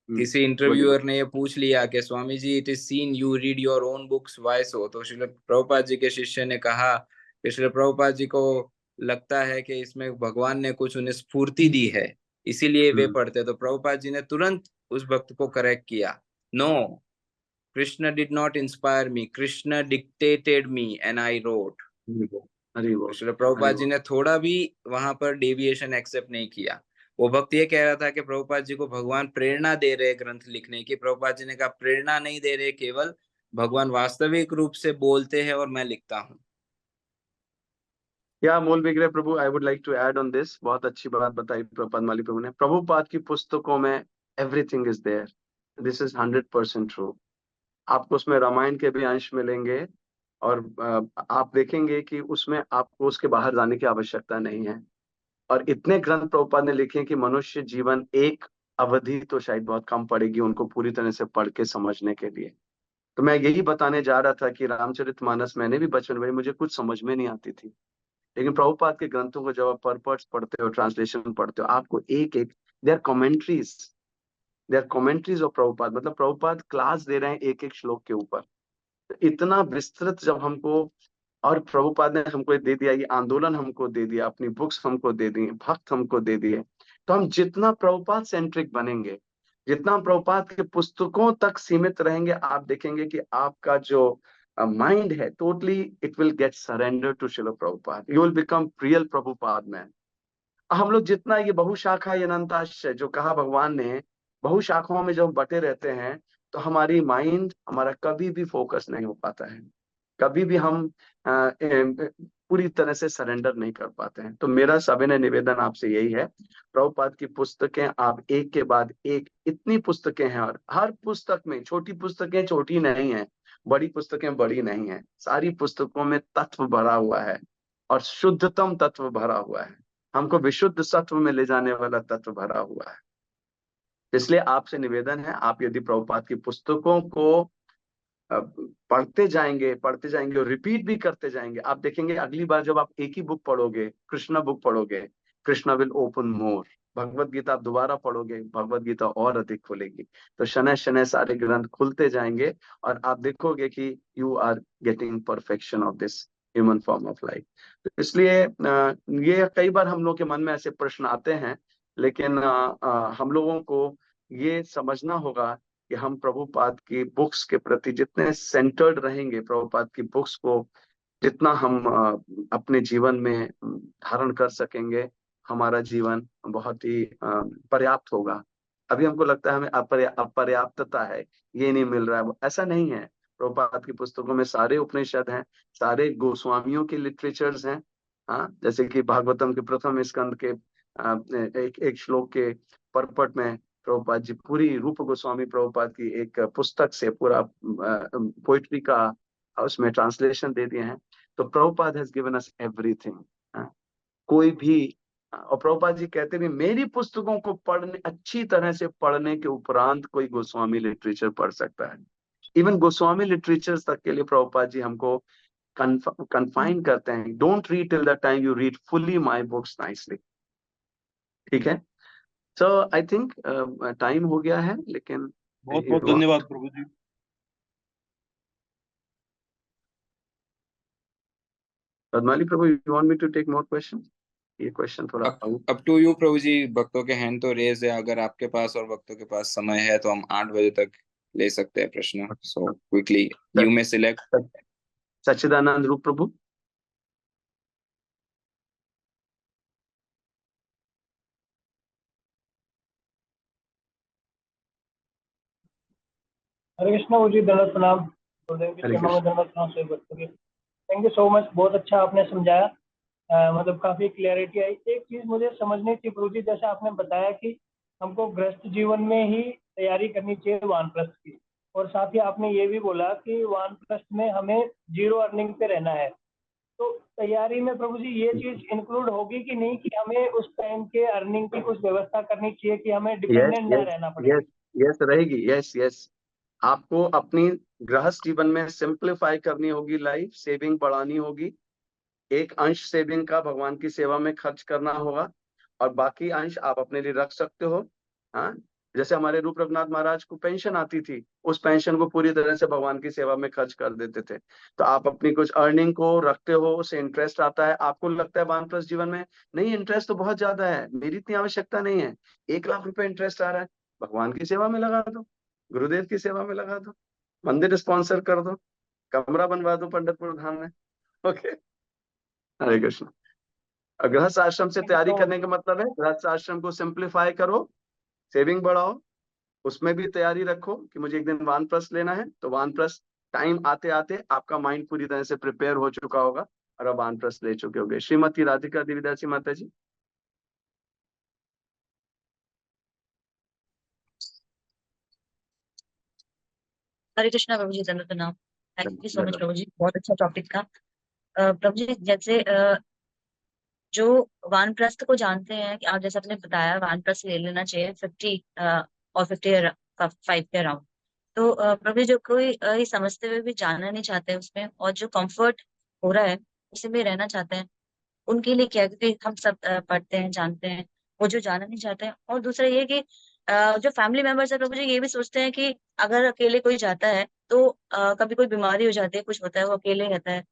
किसी बोलिए। इंटरव्यूअर ने ये पूछ लिया कि Swami ji it is seen you read your own books why so? तो श्रील प्रभुपाद जी के शिष्य ने कहा कि श्रील प्रभुपाद जी को लगता है कि इसमें भगवान ने कुछ उन्हें स्फूर्ति दी है, इसीलिए वे पढ़ते। तो प्रभुपाद जी ने तुरंत उस भक्त को करेक्ट किया, no, Krishna did not inspire me, Krishna dictated me and I wrote. Hari तो बोल। श्रील हरी प्रभुपाद जी बोल। ने थोड़ा भी वहां पर डेविएशन एक्सेप्ट नहीं किया। वो भक्त ये कह रहा था कि प्रभुपाद जी को भगवान प्रेरणा दे रहे ग्रंथ लिखने की। प्रभुपाद जी ने कहा प्रेरणा नहीं दे रहे, केवल भगवान वास्तविक रूप से बोलते हैं और मैं लिखता हूँ। या Mool Vigraha Prabhu, I would like to add on this. बहुत अच्छी बात बताई पद्माली प्रभु ने। प्रभुपाद की पुस्तकों में everything is there, this is 100% true. आपको उसमें रामायण के भी अंश मिलेंगे, और आप देखेंगे कि उसमें आपको उसके बाहर जाने की आवश्यकता नहीं है। और इतने ग्रंथ प्रभुपाद ने लिखे हैं कि मनुष्य जीवन एक अवधि तो शायद बहुत कम पड़ेगी उनको पूरी तरह से पढ़ के समझने के लिए। तो मैं यही बताने जा रहा था कि रामचरितमानस मैंने भी बचपन में, मुझे कुछ समझ में नहीं आती थी, लेकिन प्रभुपाद के ग्रंथों को जब आप परपर्ट्स पढ़ते हो, ट्रांसलेशन पढ़ते हो, आपको एक एक they are commentaries of Prabhupada, मतलब प्रभुपाद क्लास दे रहे हैं एक एक श्लोक के ऊपर। तो इतना विस्तृत जब हमको, और प्रभुपाद ने हमको दे दिया, ये आंदोलन हमको दे दिया, अपनी बुक्स हमको दे दी, भक्त हमको दे दिए, तो हम जितना प्रभुपाद सेंट्रिक बनेंगे, जितना प्रभुपाद के पुस्तकों तक सीमित रहेंगे, आप देखेंगे कि आपका जो माइंड है totally it will get surrender to Srila Prabhupada, you will become real Prabhupada man. हम लोग जितना ये बहुशाखा अनंताश्रय जो कहा भगवान ने, बहुशाखाओं में जब हम बटे रहते हैं तो हमारी माइंड, हमारा कभी भी फोकस नहीं हो पाता है, कभी भी हम पूरी तरह से सरेंडर नहीं कर पाते हैं। तो मेरा सविनय निवेदन आपसे यही है, प्रभुपाद की पुस्तकें आप एक के बाद एक, इतनी पुस्तकें हैं, और हर पुस्तक में, छोटी पुस्तकें छोटी नहीं है, बड़ी पुस्तकें बड़ी नहीं है, सारी पुस्तकों में तत्व भरा हुआ है, और शुद्धतम तत्व भरा हुआ है, हमको विशुद्ध सत्व में ले जाने वाला तत्व भरा हुआ है। इसलिए आपसे निवेदन है, आप यदि प्रभुपाद की पुस्तकों को पढ़ते जाएंगे और रिपीट भी करते जाएंगे, आप देखेंगे अगली बार जब आप एक ही बुक पढ़ोगे, कृष्णा बुक पढ़ोगे, कृष्णा विल ओपन मोर। भगवत गीता आप दोबारा पढ़ोगे, भगवत गीता और अधिक खुलेगी। तो शनय शनय सारे ग्रंथ खुलते जाएंगे, और आप देखोगे कि you are getting perfection of this human form of life. तो इसलिए ये कई बार हम लोग के मन में ऐसे प्रश्न आते हैं, लेकिन हम लोगों को ये समझना होगा कि हम प्रभुपाद की बुक्स के प्रति जितने सेंटर्ड रहेंगे, प्रभुपाद की बुक्स को जितना हम अपने जीवन में धारण कर सकेंगे, हमारा जीवन बहुत ही पर्याप्त होगा। अभी हमको लगता है हमें अपर्याप्तता है, ये नहीं मिल रहा है, ऐसा नहीं है। प्रभुपाद की पुस्तकों में सारे उपनिषद हैं, सारे गोस्वामियों के लिटरेचर्स हैं। हाँ, जैसे कि भागवतम के प्रथम स्कंद के एक श्लोक के परपट में प्रभुपाद जी पूरी रूप गोस्वामी प्रभुपाद की एक पुस्तक से पूरा पोइट्री का उसमें ट्रांसलेशन दे दिए हैं। तो Prabhupada has given us everything. कोई भी, और प्रभुपाद जी कहते भी, मेरी पुस्तकों को पढ़ने, अच्छी तरह से पढ़ने के उपरांत कोई गोस्वामी लिटरेचर पढ़ सकता है। इवन गोस्वामी लिटरेचर तक के लिए प्रभुपाद जी हमको कन्फाइन करते हैं, don't read till the time you read fully my books nicely. ठीक है, सो आई थिंक टाइम हो गया है, लेकिन बहुत बहुत धन्यवाद प्रभु जी। पद्माली प्रभु, you want me to take more question? ये क्वेश्चन थोड़ा अब टू यू प्रभु जी। भक्तों के हैंड तो रेज है, अगर आपके पास और भक्तों के पास समय है तो हम 8 बजे तक ले सकते हैं प्रश्न। So quickly you may select. Sachchidanand Roop प्रभु। हरे कृष्णा जी, दंडवत प्रणाम। गुरुदेव की सेवा में दंडवत प्रणाम से बच्चों। थैंक यू सो मच, बहुत अच्छा आपने समझाया। मतलब काफी क्लैरिटी आई। एक चीज मुझे समझनी थी गुरु जी, जैसे आपने बताया कि हमको गृहस्थ जीवन में ही तैयारी करनी चाहिए वानप्रस्थ की, और साथ ही आपने ये भी बोला कि वानप्रस्थ में हमें 0 अर्निंग पे रहना है। तो तैयारी में प्रभु जी ये चीज इंक्लूड होगी कि नहीं, कि हमें उस टाइम के अर्निंग की कुछ व्यवस्था करनी चाहिए कि हमें डिपेंडेंट ना रहना पड़े? यस रहेगी, यस। आपको अपनी गृहस्थ जीवन में सिंप्लीफाई करनी होगी लाइफ, सेविंग बढ़ानी होगी, एक अंश सेविंग का भगवान की सेवा में खर्च करना होगा, और बाकी अंश आप अपने लिए रख सकते हो। हाँ, जैसे हमारे रूप रघुनाथ महाराज को पेंशन आती थी, उस पेंशन को पूरी तरह से भगवान की सेवा में खर्च कर देते थे। तो आप अपनी कुछ अर्निंग को रखते हो, उससे इंटरेस्ट आता है। आपको लगता है वानप्रस्थ जीवन में नहीं, इंटरेस्ट तो बहुत ज्यादा है, मेरी इतनी आवश्यकता नहीं है, 1 लाख रुपए इंटरेस्ट आ रहा है, भगवान की सेवा में लगा दो, गुरुदेव की सेवा में लगा दो, मंदिर स्पॉन्सर कर दो, कमरा बनवा दो पंडितपुर धाम में। ओके, हरे कृष्ण। गृहस्थ आश्रम से तैयारी करने का मतलब है गृहस्थ आश्रम को सिंप्लीफाई करो, सेविंग बढ़ाओ, उसमें भी तैयारी रखो कि मुझे एक दिन वानप्रस्थ लेना है। तो वानप्रस्थ टाइम आते आते आपका माइंड पूरी तरह से प्रिपेयर हो चुका होगा और अब वानप्रस्थ ले चुके होगे। श्रीमती राधिका देवीदासी माता जी। हरे कृष्णा प्रभु जी, दंडवत प्रणाम। थैंक यू सो मच प्रभु जी, बहुत अच्छा टॉपिक था। प्रभु जी, जैसे जो वानप्रस्थ को जानते हैं कि आप जैसे आपने बताया वानप्रस्थ ले लेना चाहिए 50 और 55 के अराउंड। तो प्रभु जो कोई ये समझते हुए भी जाना नहीं चाहते उसमें, और जो कंफर्ट हो रहा है उसी में रहना चाहते हैं, उनके लिए क्या है? क्योंकि हम सब पढ़ते हैं जानते हैं, वो जो जाना नहीं चाहते हैं। और दूसरा ये कि जो फैमिली मेंबर्स है प्रभु जी ये भी सोचते हैं कि अगर अकेले कोई जाता है तो कभी कोई बीमारी हो जाती है, कुछ होता है, वो अकेले रहता है।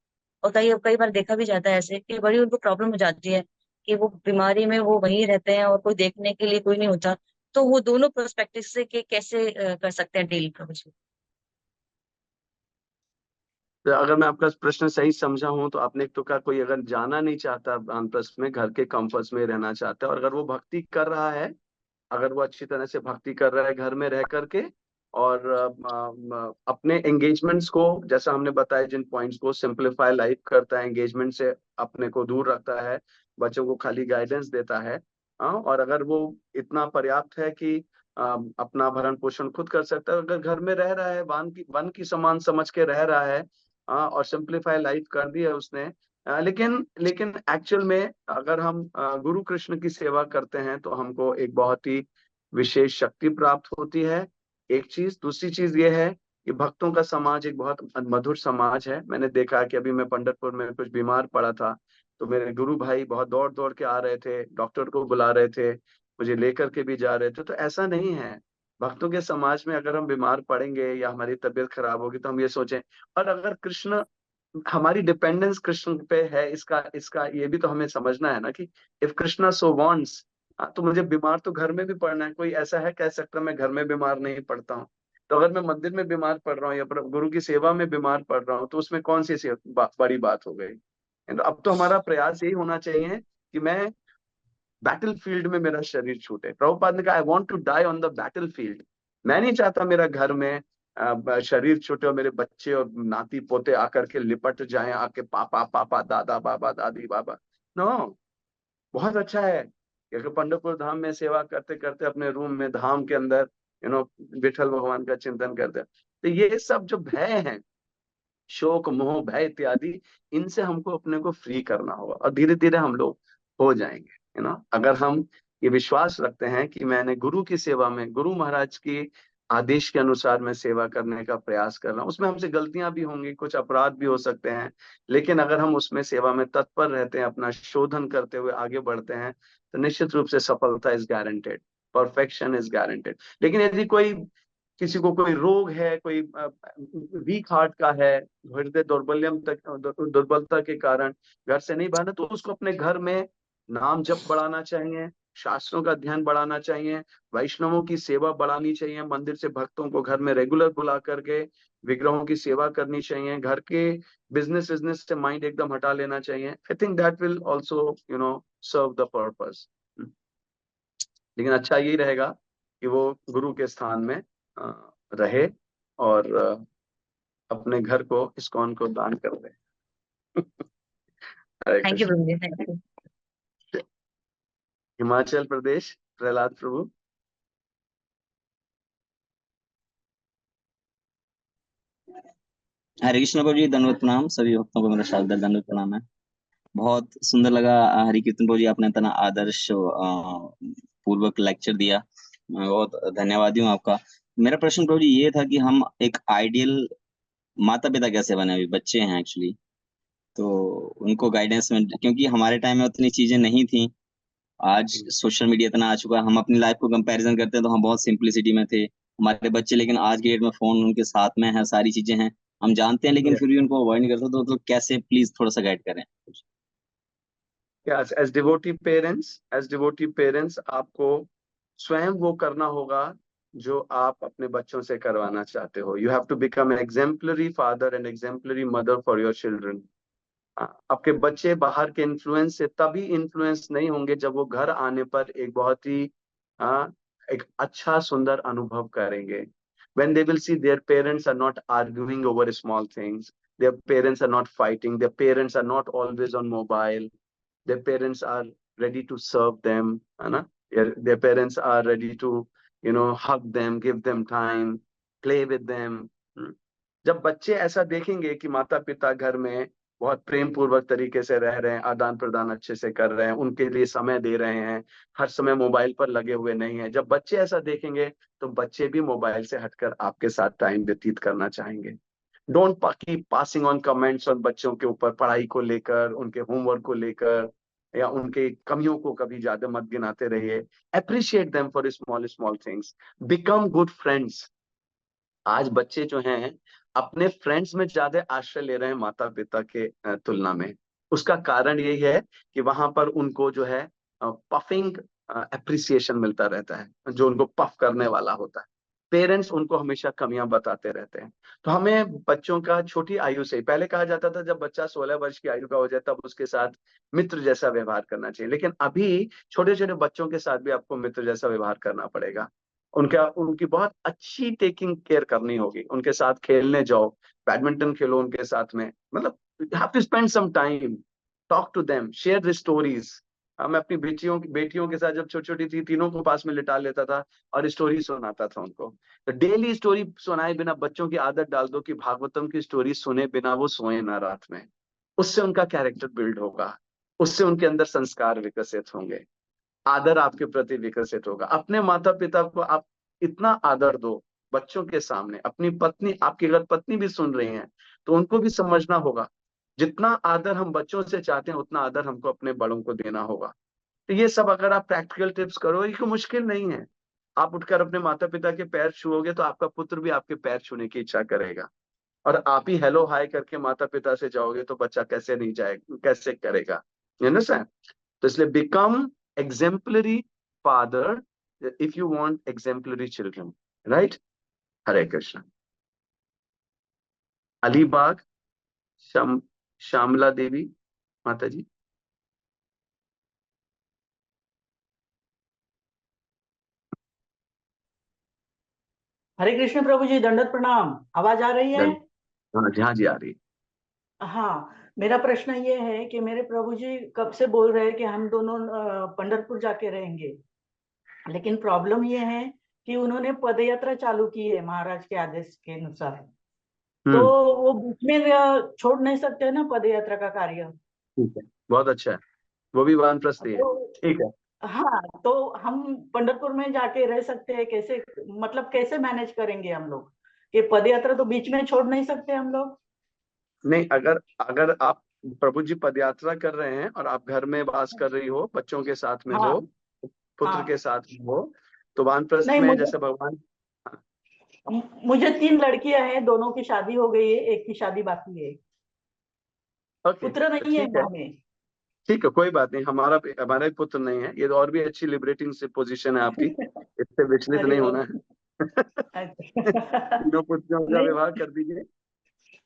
और कई कई बार देखा भी जाता है ऐसे कि बड़ी उनको प्रॉब्लम हो जाती है कि वो बीमारी में वो वहीं रहते हैं और कोई देखने के लिए कोई नहीं होता। तो वो दोनों पर्सपेक्टिव से कि कैसे कर सकते हैं डील प्रभु जी। तो अगर मैं आपका प्रश्न सही समझा हूं तो आपने एक तो कहा कोई अगर जाना नहीं चाहता वानप्रस्थ में, घर के कंफर्ट्स में रहना चाहता है, और अगर वो भक्ति कर रहा है, अगर वो अच्छी तरह से भक्ति कर रहा है घर में रह करके, और अपने एंगेजमेंट्स को, जैसा हमने बताया जिन पॉइंट्स को, सिंप्लीफाई लाइफ करता है, एंगेजमेंट से अपने को दूर रखता है, बच्चों को खाली गाइडेंस देता है, हाँ, और अगर वो इतना पर्याप्त है कि अपना भरण पोषण खुद कर सकता है, अगर घर में रह रहा है, वन की समान समझ के रह रहा है, हाँ, और सिंप्लीफाई लाइफ कर दी है उसने, लेकिन लेकिन एक्चुअल में अगर हम गुरु कृष्ण की सेवा करते हैं तो हमको एक बहुत ही विशेष शक्ति प्राप्त होती है। एक चीज, दूसरी चीज ये है कि भक्तों का समाज एक बहुत मधुर समाज है। मैंने देखा कि अभी मैं पंढरपुर में कुछ बीमार पड़ा था, तो मेरे गुरु भाई बहुत दौड़ दौड़ के आ रहे थे, डॉक्टर को बुला रहे थे, मुझे लेकर के भी जा रहे थे। तो ऐसा नहीं है, भक्तों के समाज में अगर हम बीमार पड़ेंगे या हमारी तबीयत खराब होगी तो हम ये सोचें, और अगर कृष्ण, हमारी डिपेंडेंस कृष्ण पे है, इसका इसका ये भी तो हमें समझना है ना कि इफ कृष्णा सो वांट्स, तो मुझे बीमार तो घर में भी पड़ना है। कोई ऐसा है कह सकता मैं घर में बीमार नहीं पड़ता हूँ? तो अगर मैं मंदिर में बीमार पड़ रहा हूँ या गुरु की सेवा में बीमार पड़ रहा हूँ तो उसमें कौन सी बड़ी बात हो गई? तो अब तो हमारा प्रयास यही होना चाहिए कि मैं बैटल फील्ड में मेरा शरीर छूटे। प्रभुपाद ने कहा I want to die on the battle field. मैं नहीं चाहता मेरा घर में शरीर छूटे और मेरे बच्चे और नाती पोते आकर के लिपट जाएं, आके पापा पापा, दादा बाबा, दादी बाबा। नो, बहुत अच्छा है कि अगर पंढरपुर धाम में सेवा करते करते अपने रूम में धाम के अंदर विठल भगवान का चिंतन करते, तो ये सब जो भय है, शोक मोह भय इत्यादि, इनसे हमको अपने को फ्री करना होगा, और धीरे धीरे हम लोग हो जाएंगे। अगर हम ये विश्वास रखते हैं कि मैंने गुरु की सेवा में, गुरु महाराज की आदेश के अनुसार मैं सेवा करने का प्रयास कर रहा हूँ, उसमें हमसे गलतियां भी होंगी, कुछ अपराध भी हो सकते हैं, लेकिन अगर हम उसमें सेवा में तत्पर रहते हैं, अपना शोधन करते हुए आगे बढ़ते हैं, तो निश्चित रूप से सफलता is guaranteed, perfection is guaranteed. लेकिन यदि किसी को कोई रोग है, कोई वीक हार्ट का है, हृदय दुर्बलता के कारण घर से नहीं बाहर, तो उसको अपने घर में नाम जप बढ़ाना चाहिए, शास्त्रों का अध्ययन बढ़ाना चाहिए, वैष्णवों की सेवा बढ़ानी चाहिए, मंदिर से भक्तों को घर में रेगुलर बुला करके विग्रहों की सेवा करनी चाहिए, घर के बिजनेस बिजनेस से माइंड एकदम हटा लेना चाहिए। I think that will also serve the purpose. लेकिन अच्छा यही रहेगा कि वो गुरु के स्थान में रहे और अपने घर को, इस्कॉन को दान कर दे। Hare thank you Krishna. प्रभु जी, थैंक यू। हिमाचल प्रदेश, प्रहलाद प्रभु। हरे कृष्ण प्रभु जी, दंडवत प्रणाम। सभी भक्तों को मेरा शारदा दंडवत प्रणाम है। बहुत सुंदर लगा हरि कीर्तन प्रभु जी, आपने इतना आदर्श पूर्वक लेक्चर दिया। मैं बहुत धन्यवादी हूँ आपका। मेरा प्रश्न प्रभु जी ये था कि हम एक आइडियल माता पिता कैसे बने? अभी बच्चे हैं एक्चुअली, तो उनको गाइडेंस में, क्योंकि हमारे टाइम में उतनी चीजें नहीं थी। आज सोशल मीडिया इतना आ चुका है, हम अपनी लाइफ को कंपैरिजन करते हैं तो हम बहुत सिंप्लिसिटी में थे, हमारे बच्चे लेकिन आज के डेट में फोन उनके साथ में है, सारी चीजें हैं, हम जानते हैं, लेकिन फिर भी उनको अवॉइड नहीं कर सकते। तो कैसे, प्लीज थोड़ा सा गाइड करें। एज डिवोटी पेरेंट्स आपको स्वयं वो करना होगा जो आप अपने बच्चों से करवाना चाहते हो। You have to become an exemplary father and exemplary mother for your children. आपके बच्चे बाहर के इन्फ्लुएंस से तभी इन्फ्लुएंस नहीं होंगे जब वो घर आने पर एक बहुत ही एक अच्छा सुंदर अनुभव करेंगे। When they will see their parents are not arguing over small things, their parents are not fighting, their parents are not always on mobile, their parents are ready to serve them, है ना? Their parents are ready to hug them, give them time, play with them. जब बच्चे ऐसा देखेंगे कि माता पिता घर में बहुत प्रेम पूर्वक तरीके से रह रहे हैं, आदान प्रदान अच्छे से कर रहे हैं, उनके लिए समय दे रहे हैं, हर समय मोबाइल पर लगे हुए नहीं है। जब बच्चे ऐसा देखेंगे तो बच्चे भी मोबाइल से हटकर आपके साथ टाइम व्यतीत करना चाहेंगे। Don't keep passing on comments on बच्चों के ऊपर, पढ़ाई को लेकर, उनके होमवर्क को लेकर या उनके कमियों को कभी ज्यादा मत गिनाते रहिए। Appreciate them for small small things, become good friends. आज बच्चे जो हैं अपने फ्रेंड्स में ज्यादा आश्रय ले रहे हैं माता पिता के तुलना में। उसका कारण यही है कि वहां पर उनको जो है पफिंग अप्रिसिएशन मिलता रहता है, जो उनको पफ करने वाला होता है। पेरेंट्स उनको हमेशा कमियां बताते रहते हैं। तो हमें बच्चों का छोटी आयु से, पहले कहा जाता था जब बच्चा 16 वर्ष की आयु का हो जाए तब उसके साथ मित्र जैसा व्यवहार करना चाहिए, लेकिन अभी छोटे छोटे बच्चों के साथ भी आपको मित्र जैसा व्यवहार करना पड़ेगा। उनकी बहुत अच्छी टेकिंग केयर करनी होगी। उनके साथ खेलने जाओ, बैडमिंटन खेलो उनके साथ में, मतलब you have to spend some time, talk to them, share the stories. मैं अपनी बेटियों के साथ जब छोटी छोटी थी, तीनों को पास में लिटा लेता था और स्टोरी सुनाता था उनको। तो डेली स्टोरी सुनाए बिना बच्चों की आदत डाल दो कि भागवतम की स्टोरी सुने बिना वो सोए ना रात में। उससे उनका कैरेक्टर बिल्ड होगा, उससे उनके अंदर संस्कार विकसित होंगे, आदर आपके प्रति विकसित होगा। अपने माता पिता को आप इतना आदर दो बच्चों के सामने। अपनी पत्नी, आपकी अगर पत्नी भी सुन रही हैं तो उनको भी समझना होगा, जितना आदर हम बच्चों से चाहते हैं उतना आदर हमको अपने बड़ों को देना होगा। तो ये सब अगर आप प्रैक्टिकल टिप्स करो, ये कोई मुश्किल नहीं है। आप उठकर अपने माता पिता के पैर छुओगे तो आपका पुत्र भी आपके पैर छूने की इच्छा करेगा। और आप ही हेलो हाय करके माता पिता से जाओगे तो बच्चा कैसे नहीं जाएगा, कैसे करेगा? You understand? तो इसलिए become exemplary father if you want exemplary children, right? Hare Krishna. Alibag Shyamala Devi माता जी। हरे कृष्ण प्रभु जी, दंडवत प्रणाम। आवाज आ रही है? हाँ जी, हाँ जी, आ रही है। हाँ, मेरा प्रश्न ये है कि मेरे प्रभु जी कब से बोल रहे हैं कि हम दोनों पंढरपुर जाके रहेंगे, लेकिन प्रॉब्लम ये है कि उन्होंने पद यात्रा चालू की है महाराज के आदेश के अनुसार। तो वो बीच में छोड़ नहीं सकते ना पद यात्रा का कार्य। ठीक है, बहुत अच्छा है, वो भी वानप्रस्थी है। तो ठीक है, हाँ, तो हम पंढरपुर में जाके रह सकते हैं कैसे? मतलब कैसे मैनेज करेंगे हम लोग? कि पद यात्रा तो बीच में छोड़ नहीं सकते हम लोग। नहीं, अगर अगर आप प्रभु जी पदयात्रा कर रहे हैं और आप घर में वास कर रही हो, बच्चों के साथ में हाँ हो, पुत्र के हाँ। साथ में हो, तो वानप्रस्थ नहीं, में जैसे भगवान। मुझे 3 लड़कियां हैं, दोनों की शादी हो गई है, एक की शादी बाकी है। ओके, पुत्र तो नहीं है ठीक है, गाँव में। ठीक है, कोई बात नहीं। हमारा भी पुत्र नहीं है, ये तो और भी अच्छी लिबरेटिंग से पोजीशन है आपकी, इससे विचलित अरे नहीं वाह। होना है। अच्छा। तीनों पुत्रों का नहीं। विवाह कर दीजिए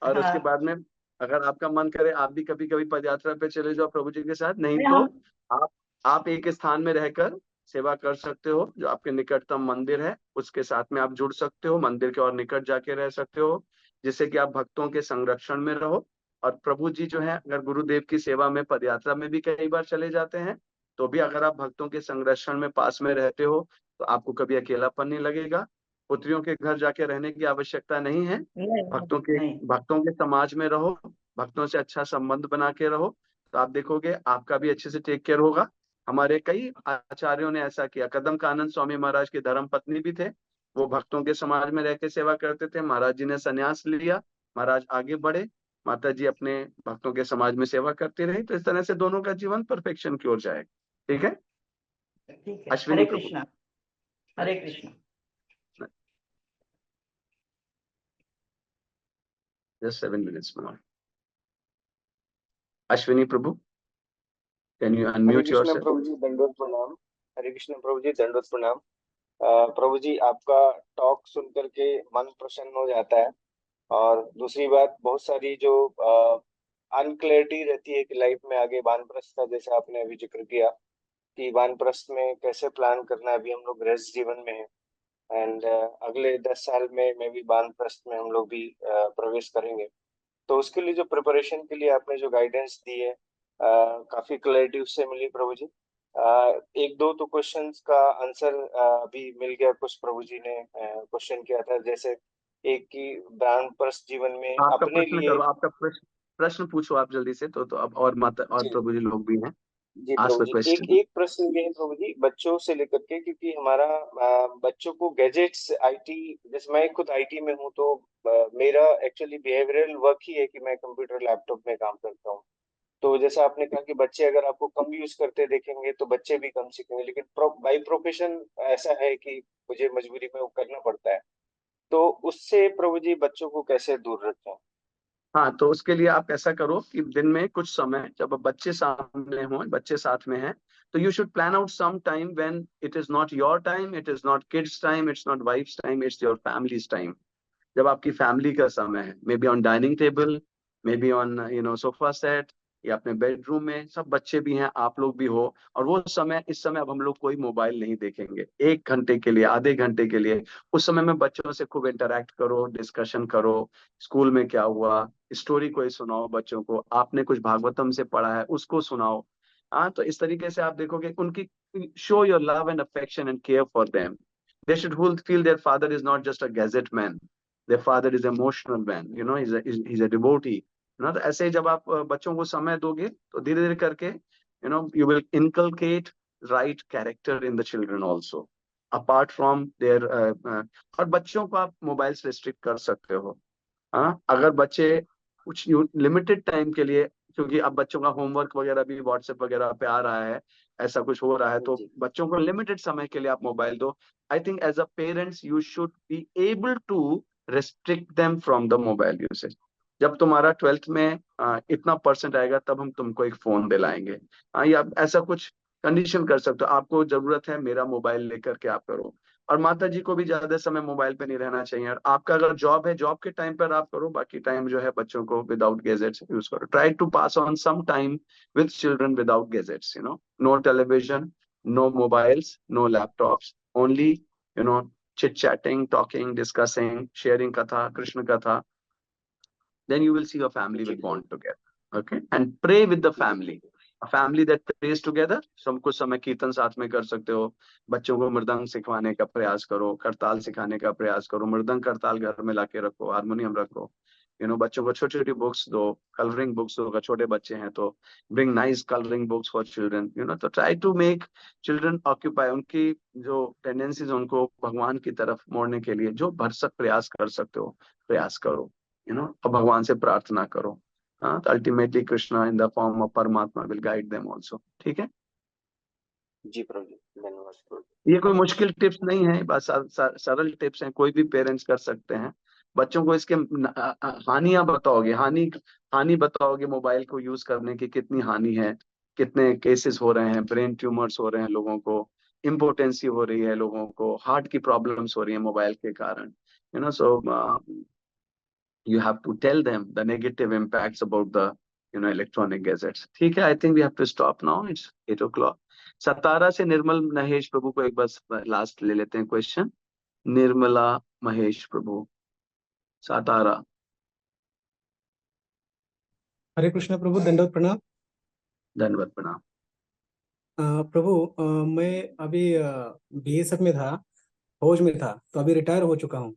और उसके हाँ। बाद में अगर आपका मन करे आप भी कभी कभी पदयात्रा पे चले जाओ प्रभु जी के साथ, नहीं नहीं, तो हम। आप आप एक स्थान में रहकर सेवा कर सकते हो। जो आपके निकटतम मंदिर है उसके साथ में आप जुड़ सकते हो, मंदिर के और निकट जाके रह सकते हो, जिससे कि आप भक्तों के संरक्षण में रहो। और प्रभु जी जो है, अगर गुरुदेव की सेवा में पदयात्रा में भी कई बार चले जाते हैं, तो भी अगर आप भक्तों के संरक्षण में पास में रहते हो तो आपको कभी अकेलापन नहीं लगेगा। पुत्रियों के घर जाके रहने की आवश्यकता नहीं है। नहीं नहीं। भक्तों के समाज में रहो, भक्तों से अच्छा संबंध बना के रहो, तो आप देखोगे आपका भी अच्छे से टेक केयर होगा। हमारे कई आचार्यों ने ऐसा किया। कदम कानन स्वामी महाराज की धर्म पत्नी भी थे, वो भक्तों के समाज में रह के सेवा करते थे। महाराज जी ने संन्यास लिया, महाराज आगे बढ़े, माता जी अपने भक्तों के समाज में सेवा करती रही। तो इस तरह से दोनों का जीवन परफेक्शन की ओर जाएगा। ठीक है, ठीक है। अश्विनी हरे प्रभु। Krishna. Hare Krishna. Just 7 minutes more. Ashwini प्रभु, can you Hare unmute Krishna yourself? प्रभु जी, दंडवत प्रणाम। हरे कृष्ण प्रभु जी, दंडवत प्रणाम। प्रभु जी, आपका टॉक सुन करके मन प्रसन्न हो जाता है। और दूसरी बात, बहुत सारी जो अनक्लैरिटी रहती है कि लाइफ में आगे वानप्रस्थ का, जैसे आपने अभी जिक्र किया कि वानप्रस्थ में कैसे प्लान करना है। अभी हम लोग गृहस्थ जीवन में हैं एंड अगले 10 साल में मैं भी वानप्रस्थ में हम लोग भी प्रवेश करेंगे। तो उसके लिए जो प्रिपरेशन के लिए आपने जो गाइडेंस दी है, काफी क्लैरिटी उससे मिली प्रभु जी। एक दो तो क्वेश्चंस का आंसर अभी मिल गया। कुछ प्रभु जी ने क्वेश्चन किया था, जैसे एक कि वानप्रस्थ जीवन में आपका अपने प्रश्न लिए। करो, आपका प्रश्न प्रश्न पूछो आप जल्दी से, तो अब और माता और जी प्रभु जी लोग भी हैं, जी आस्क प्रभु द जी, एक क्वेश्चन। एक प्रश्न ये है प्रभु जी, बच्चों से लेकर के, क्योंकि हमारा बच्चों को गैजेट्स, आईटी, जैसे मैं खुद आईटी में हूँ, तो मेरा एक्चुअली बिहेवियरल वर्क ही है कि मैं कंप्यूटर लैपटॉप में काम करता हूँ। तो जैसा आपने कहा कि बच्चे अगर आपको कम यूज करते देखेंगे तो बच्चे भी कम सीखेंगे, लेकिन बाई प्रोफेशन ऐसा है कि मुझे मजबूरी में वो करना पड़ता है। तो उससे प्रभु जी बच्चों को कैसे दूर रखें? हाँ, तो उसके लिए आप ऐसा करो कि दिन में कुछ समय, जब बच्चे सामने हों, बच्चे साथ में हैं, तो you should plan out some time when it is not your time, it is not kids time, it's not wife's time, it's your family's time. जब आपकी फैमिली का समय है, maybe on dining table, maybe on sofa set, या अपने bedroom में, सब बच्चे भी हैं, आप लोग भी हो, और वो समय, इस समय अब हम लोग कोई मोबाइल नहीं देखेंगे 1 घंटे के लिए, आधे घंटे के लिए। उस समय में बच्चों से खूब इंटरेक्ट करो, डिस्कशन करो, स्कूल में क्या हुआ, स्टोरी कोई सुनाओ बच्चों को, आपने कुछ भागवतम से पढ़ा है उसको सुनाओ। हाँ, तो इस तरीके से आप देखोगे उनकी, show your love and affection and care for them. They should feel their father is not just a gadget man. Their father is emotional man. He's a devotee. तो ऐसे ही जब आप बच्चों को समय दोगे, तो धीरे धीरे करके you will inculcate right character in the children also. Apart from their और बच्चों को आप मोबाइल से रिस्ट्रिक्ट कर सकते हो। हाँ, अगर बच्चे कुछ लिमिटेड टाइम के लिए, क्योंकि अब बच्चों का होमवर्क वगैरह भी व्हाट्सएप वगैरह पे आ रहा है, ऐसा कुछ हो रहा है, तो जी बच्चों को लिमिटेड समय के लिए आप मोबाइल दो। I think as a parents you should be able to restrict them from the mobile usage. जब तुम्हारा 12th में इतना परसेंट आएगा, तब हम तुमको एक फोन दिलाएंगे। हाँ, या ऐसा कुछ कंडीशन कर सकते हो, आपको जरूरत है मेरा मोबाइल लेकर के आप करो। और माता जी को भी ज्यादा समय मोबाइल पे नहीं रहना चाहिए। और आपका अगर जॉब है, जॉब के टाइम पर आप करो, बाकी टाइम जो है बच्चों को विदाउट गैजेट्स यूज करो। Try to pass on some time with children without gadgets, no television, no mobiles, no laptops, only chit chatting, talking, discussing, sharing katha, Krishna katha. Then you will see your family जी will bond together. Okay, and pray with the family. A family that prays together, सब कुछ समय कीर्तन साथ में कर सकते हो। बच्चों को मृदंग सिखवाने का प्रयास करो, करताल सिखाने का प्रयास करो, मृदंग करताल घर में लाके रखो, हारमोनियम रखो। बच्चों को छोटी छोटी बुक्स दो, कलरिंग बुक्स दो। अगर छोटे बच्चे हैं तो bring nice colouring books for children. तो try to make children occupy, उनकी जो टेंडेंसीज उनको भगवान की तरफ मोड़ने के लिए जो भरसक प्रयास कर सकते हो, प्रयास करो। और भगवान से प्रार्थना करो। हाँ, तो ultimately Krishna in the form of परमात्मा विल गाइड देम ऑल्सो। ठीक है, जी प्रभु जी, धन्यवाद प्रभु जी। ये कोई मुश्किल टिप्स नहीं है, बस सरल टिप्स हैं, कोई भी पेरेंट्स कर सकते हैं। बच्चों को इसके हानियां बताओगे, हानि बताओगे, मोबाइल को यूज करने की कितनी हानि है, कितने केसेस हो रहे हैं, ब्रेन ट्यूमर्स हो रहे हैं लोगों को, इम्पोर्टेंसी हो रही है लोगों को, हार्ट की प्रॉब्लम्स हो रही है मोबाइल के कारण। सो you have to tell them the negative impacts about the electronic gadgets. ठीक है, I think we have to stop now. It's 8 o'clock. सतारा से निर्मल महेश प्रभु को एक बार लास्ट ले लेते हैं क्वेश्चन। निर्मला महेश प्रभु, सतारा। हरे कृष्ण प्रभु, दंडवत प्रणाम। धन्यवाद, प्रणाम। प्रभु, मैं अभी बीएसएफ में था, फौज में था, तो अभी रिटायर हो चुका हूँ।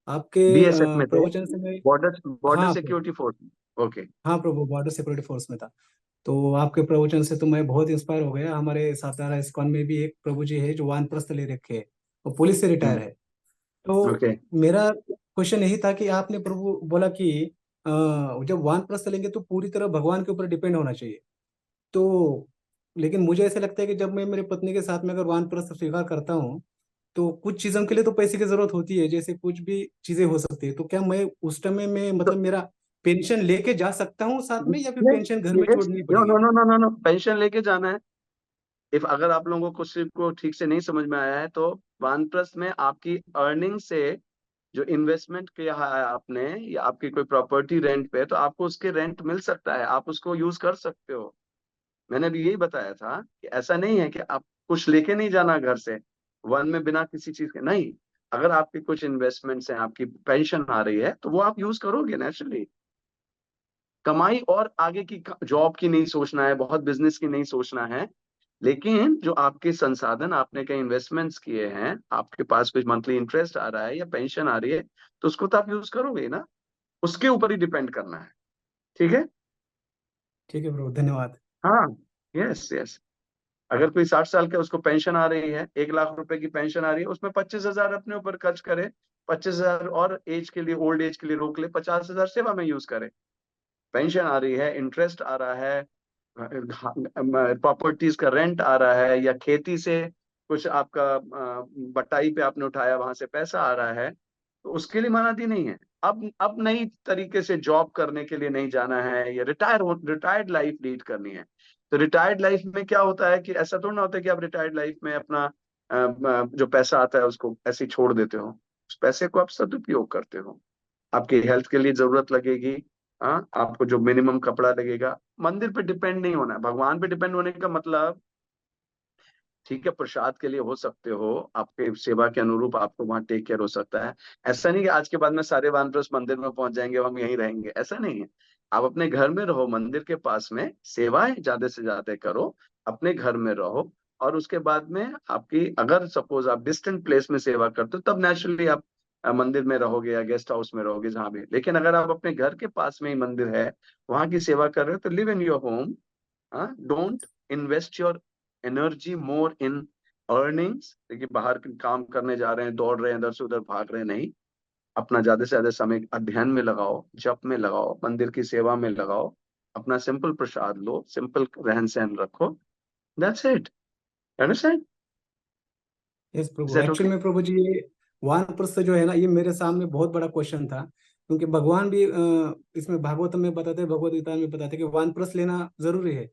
आपके बीएसएफ में थे, प्रवचन से मैं, बॉर्डर हाँ सिक्योरिटी फोर्स। ओके। हाँ प्रभु, बॉर्डर सिक्योरिटी फोर्स में था। तो आपके प्रवचन से तो मैं बहुत इंस्पायर हो गया। हमारे सातारा इस्कॉन में भी एक प्रभु जी है जो वानप्रस्थ ले रखे है, वो पुलिस से रिटायर है। तो ओके। मेरा क्वेश्चन यही था कि आपने प्रभु बोला कि जब वानप्रस्थ लेंगे तो पूरी तरह भगवान के ऊपर डिपेंड होना चाहिए। तो लेकिन मुझे ऐसा लगता है कि जब मैं मेरे पत्नी के साथ में अगर वानप्रस्थ स्वीकार करता हूँ, तो कुछ चीजों के लिए तो पैसे की जरूरत होती है, जैसे कुछ भी चीजें हो सकती है। तो क्या मैं उस समय में, तो मतलब मेरा पेंशन लेके जा सकता हूँ साथ में, या फिर पेंशन घर में यस, छोड़नी नो पड़ेगी? No no no no no, pension लेके जाना है। इफ अगर आप लोगों को सिर्फ को ठीक से नहीं समझ में आया है, तो वानप्रस्थ में आपकी अर्निंग से जो इन्वेस्टमेंट किया है आपने, या आपकी कोई प्रॉपर्टी रेंट पे, तो आपको उसके रेंट मिल सकता है, आप उसको यूज कर सकते हो। मैंने भी यही बताया था कि ऐसा नहीं है कि आप कुछ लेके नहीं जाना घर से, वन में बिना किसी चीज के नहीं। अगर आपकी कुछ इन्वेस्टमेंट्स हैं, आपकी पेंशन आ रही है, तो वो आप यूज करोगे नेचुरली। कमाई और आगे की जॉब की नहीं सोचना है, बहुत बिजनेस की नहीं सोचना है, लेकिन जो आपके संसाधन, आपने कहीं इन्वेस्टमेंट्स किए हैं, आपके पास कुछ मंथली इंटरेस्ट आ रहा है या पेंशन आ रही है, तो उसको तो आप यूज करोगे ना, उसके ऊपर ही डिपेंड करना है। ठीक है, ठीक है प्रभु, धन्यवाद। हाँ, यस यस। अगर कोई 60 साल का उसको पेंशन आ रही है, 1 लाख रुपए की पेंशन आ रही है, उसमें 25,000 अपने ऊपर खर्च करे, 25,000 और एज के लिए, ओल्ड एज के लिए रोक ले, 50,000 सेवा में यूज करे। पेंशन आ रही है, इंटरेस्ट आ रहा है, प्रॉपर्टीज का रेंट आ रहा है, या खेती से कुछ आपका बटाई पे आपने उठाया, वहां से पैसा आ रहा है, तो उसके लिए मनाती नहीं है। अब नई तरीके से जॉब करने के लिए नहीं जाना है, या रिटायर्ड लाइफ लीड करनी है। तो रिटायर्ड लाइफ में क्या होता है कि ऐसा थोड़ा ना होता है कि आप रिटायर्ड लाइफ में अपना जो पैसा आता है उसको ऐसे ही छोड़ देते हो। उस पैसे को आप सदुपयोग करते हो। आपकी हेल्थ के लिए जरूरत लगेगी, हाँ, आपको जो मिनिमम कपड़ा लगेगा। मंदिर पे डिपेंड नहीं होना है। भगवान पे डिपेंड होने का मतलब, ठीक है, प्रसाद के लिए हो सकते हो, आपके सेवा के अनुरूप आपको वहां टेक केयर हो सकता है। ऐसा नहीं कि आज के बाद में सारे वानप्रस्थ मंदिर में पहुंच जाएंगे, हम यहीं रहेंगे, ऐसा नहीं है। आप अपने घर में रहो, मंदिर के पास में सेवाएं ज्यादा से ज्यादा करो, अपने घर में रहो। और उसके बाद में आपकी, अगर सपोज आप डिस्टेंट प्लेस में सेवा करते हो, तब नेचुरली आप मंदिर में रहोगे या गेस्ट हाउस में रहोगे, जहां भी। लेकिन अगर आप अपने घर के पास में ही मंदिर है, वहां की सेवा कर रहे हो, तो live in your home. Don't invest your energy more in earnings. देखिए, बाहर काम करने जा रहे हैं, दौड़ रहे हैं, इधर से उधर भाग रहे हैं, नहीं। अपना ज्यादा से ज्यादा समय अध्ययन में लगाओ, जप में लगाओ, मंदिर की सेवा में लगाओ। अपना सिंपल प्रसाद लो, सिंपल रहन सहन रखो। That's it. Understand? Yes is Prabhu, that okay? Actual में प्रभु जी ये वानप्रस्थ जो है ना, ये मेरे सामने बहुत बड़ा क्वेश्चन था। क्योंकि भगवान भी इसमें भागवतम में बताते हैं, भगवत गीता में बताते हैं कि वानप्रस्थ लेना जरूरी है।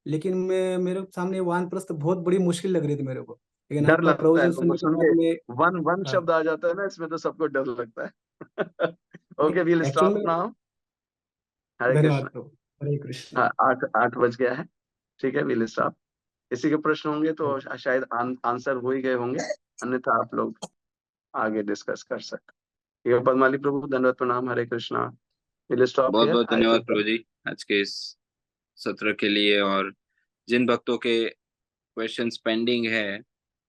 लेकिन मैं, मेरे सामने वानप्रस्थ बहुत बड़ी मुश्किल लग रही थी मेरे को। लेकिन डर आपका लगता है प्रवचन तुमको सुनने के सुन बाद के। में, वन वन हाँ, शब्द आ जाता है ना इसमें, तो सबको डर लगता है। ओके, वील एक्चुअल स्टॉप में, नाउ। हरे धन्यवाद कृष्ण। प्रभु, हरे कृष्ण। हाँ, 8 बज गया है। ठीक है, वील स्टॉप। किसी के प्रश्न होंगे तो शायद आंसर हो ही गए होंगे, अन्यथा आप लोग आगे डिस्कस कर सकते हैं। ठीक है, पद्माली प्रभु, दंडवत प्रणाम, हरे कृष्णा। विल स्टॉप बहुत हियर, बहुत आई धन्यवाद थिंक। प्रभु जी आज के इस सत्र के लिए। और जिन भक्तों के क्वेश्चंस पेंडिंग है,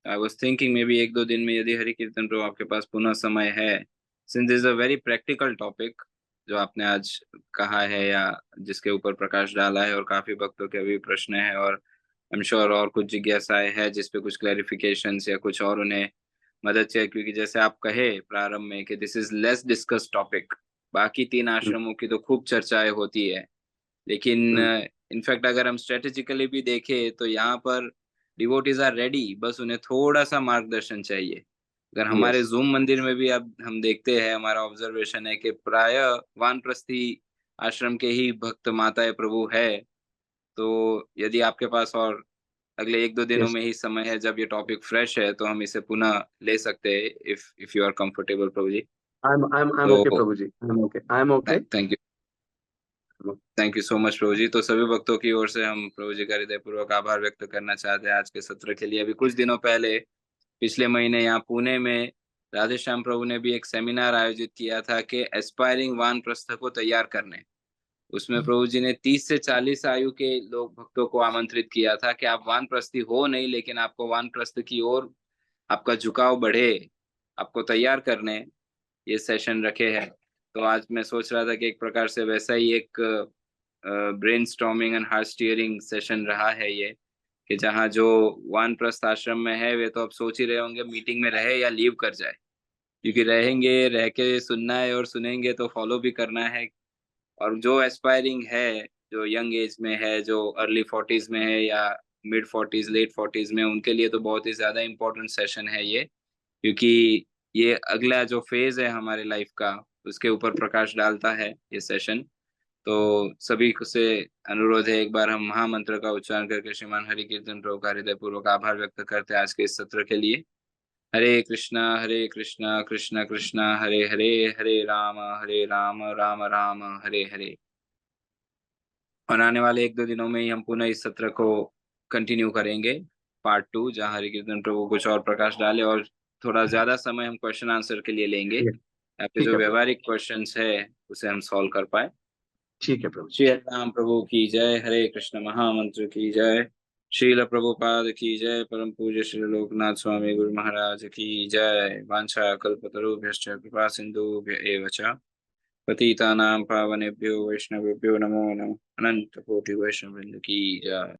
I was thinking may be 1-2 दिन में यदि हरि कीर्तन प्रभु आपके पास पुनः समय है, since this is a very practical topic जो आपने आज कहा है या जिसके ऊपर प्रकाश डाला है, और काफी भक्तों के अभी प्रश्न है, और आई एम श्योर और कुछ जिज्ञासाएं है जिस पे कुछ क्लैरिफिकेशंस या कुछ और उन्हें मदद चाहिए, क्योंकि जैसे आप कहे प्रारंभ में कि this is less discuss topic. बाकी 3 आश्रमों की तो खूब चर्चाएं होती है, लेकिन इनफैक्ट अगर हम स्ट्रेटेजिकली भी देखें तो यहाँ पर डिवोटीज आर रेडी, बस उन्हें थोड़ा सा मार्गदर्शन चाहिए। अगर हमारे यस, जूम मंदिर में भी अब हम देखते हैं, हमारा ऑब्जर्वेशन है कि प्राय वानप्रस्थी आश्रम के ही भक्त माताएं प्रभु है। तो यदि आपके पास और अगले 1-2 दिनों यस। में ही समय है, जब ये टॉपिक फ्रेश है, तो हम इसे पुनः ले सकते हैं, इफ यू आर कंफर्टेबल प्रभु जी। आई एम ओके तो प्रभु जी, I am okay, I am okay. Thank you so much प्रभु जी। तो सभी भक्तों की ओर से हम प्रभु जी का हृदयपूर्वक आभार व्यक्त करना चाहते हैं आज के सत्र के लिए। अभी कुछ दिनों पहले, पिछले महीने यहाँ पुणे में राधे श्याम प्रभु ने भी एक सेमिनार आयोजित किया था कि एस्पायरिंग वानप्रस्थ को तैयार करने। उसमें प्रभु जी ने 30 से 40 आयु के लोग भक्तों को आमंत्रित किया था कि आप वानप्रस्थी हो नहीं, लेकिन आपको वानप्रस्थ की ओर आपका झुकाव बढ़े, आपको तैयार करने ये सेशन रखे हैं। तो आज मैं सोच रहा था कि एक प्रकार से वैसा ही एक brain storming and heart steering session रहा है ये, कि जहाँ जो वानप्रस्थ आश्रम में है वे तो अब सोच ही रहे होंगे मीटिंग में रहे या लीव कर जाए, क्योंकि रहेंगे, रह के सुनना है और सुनेंगे तो फॉलो भी करना है। और जो एस्पायरिंग है, जो यंग एज में है, जो अर्ली 40s में है या मिड 40s लेट 40s में, उनके लिए तो बहुत ही ज्यादा इम्पोर्टेंट सेशन है ये, क्योंकि ये अगला जो फेज है हमारे लाइफ का, उसके ऊपर प्रकाश डालता है ये सेशन। तो सभी से अनुरोध है, एक बार हम महामंत्र का उच्चारण करके श्रीमान हरि कीर्तन प्रभु का हृदय पूर्वक आभार व्यक्त करते हैं आज के इस सत्र के लिए। हरे कृष्णा कृष्ण कृष्ण हरे हरे, हरे राम राम राम हरे हरे। और आने वाले 1-2 दिनों में ही हम पुनः इस सत्र को कंटिन्यू करेंगे, पार्ट 2, जहाँ हरि कीर्तन प्रभु कुछ और प्रकाश डाले, और थोड़ा ज्यादा समय हम क्वेश्चन आंसर के लिए लेंगे, आपके ठीक जो है प्रभु, व्यवहारिक क्वेश्चंस है उसे हम सॉल्व कर पाए। ठीक है प्रभु। श्री हरिनाम प्रभु की जय, हरे कृष्ण महामंत्र की जय, श्रील प्रभुपाद की जय, परम पूज्य श्री लोकनाथ स्वामी गुरु महाराज की जय। वांछा कल्पतरुभ्यश्च कृपा सिंधुभ्य एव च पतितानां पावनेभ्यो वैष्णवेभ्यो नमो नमः। अनंत कोटि वैष्णव वृंद की जय।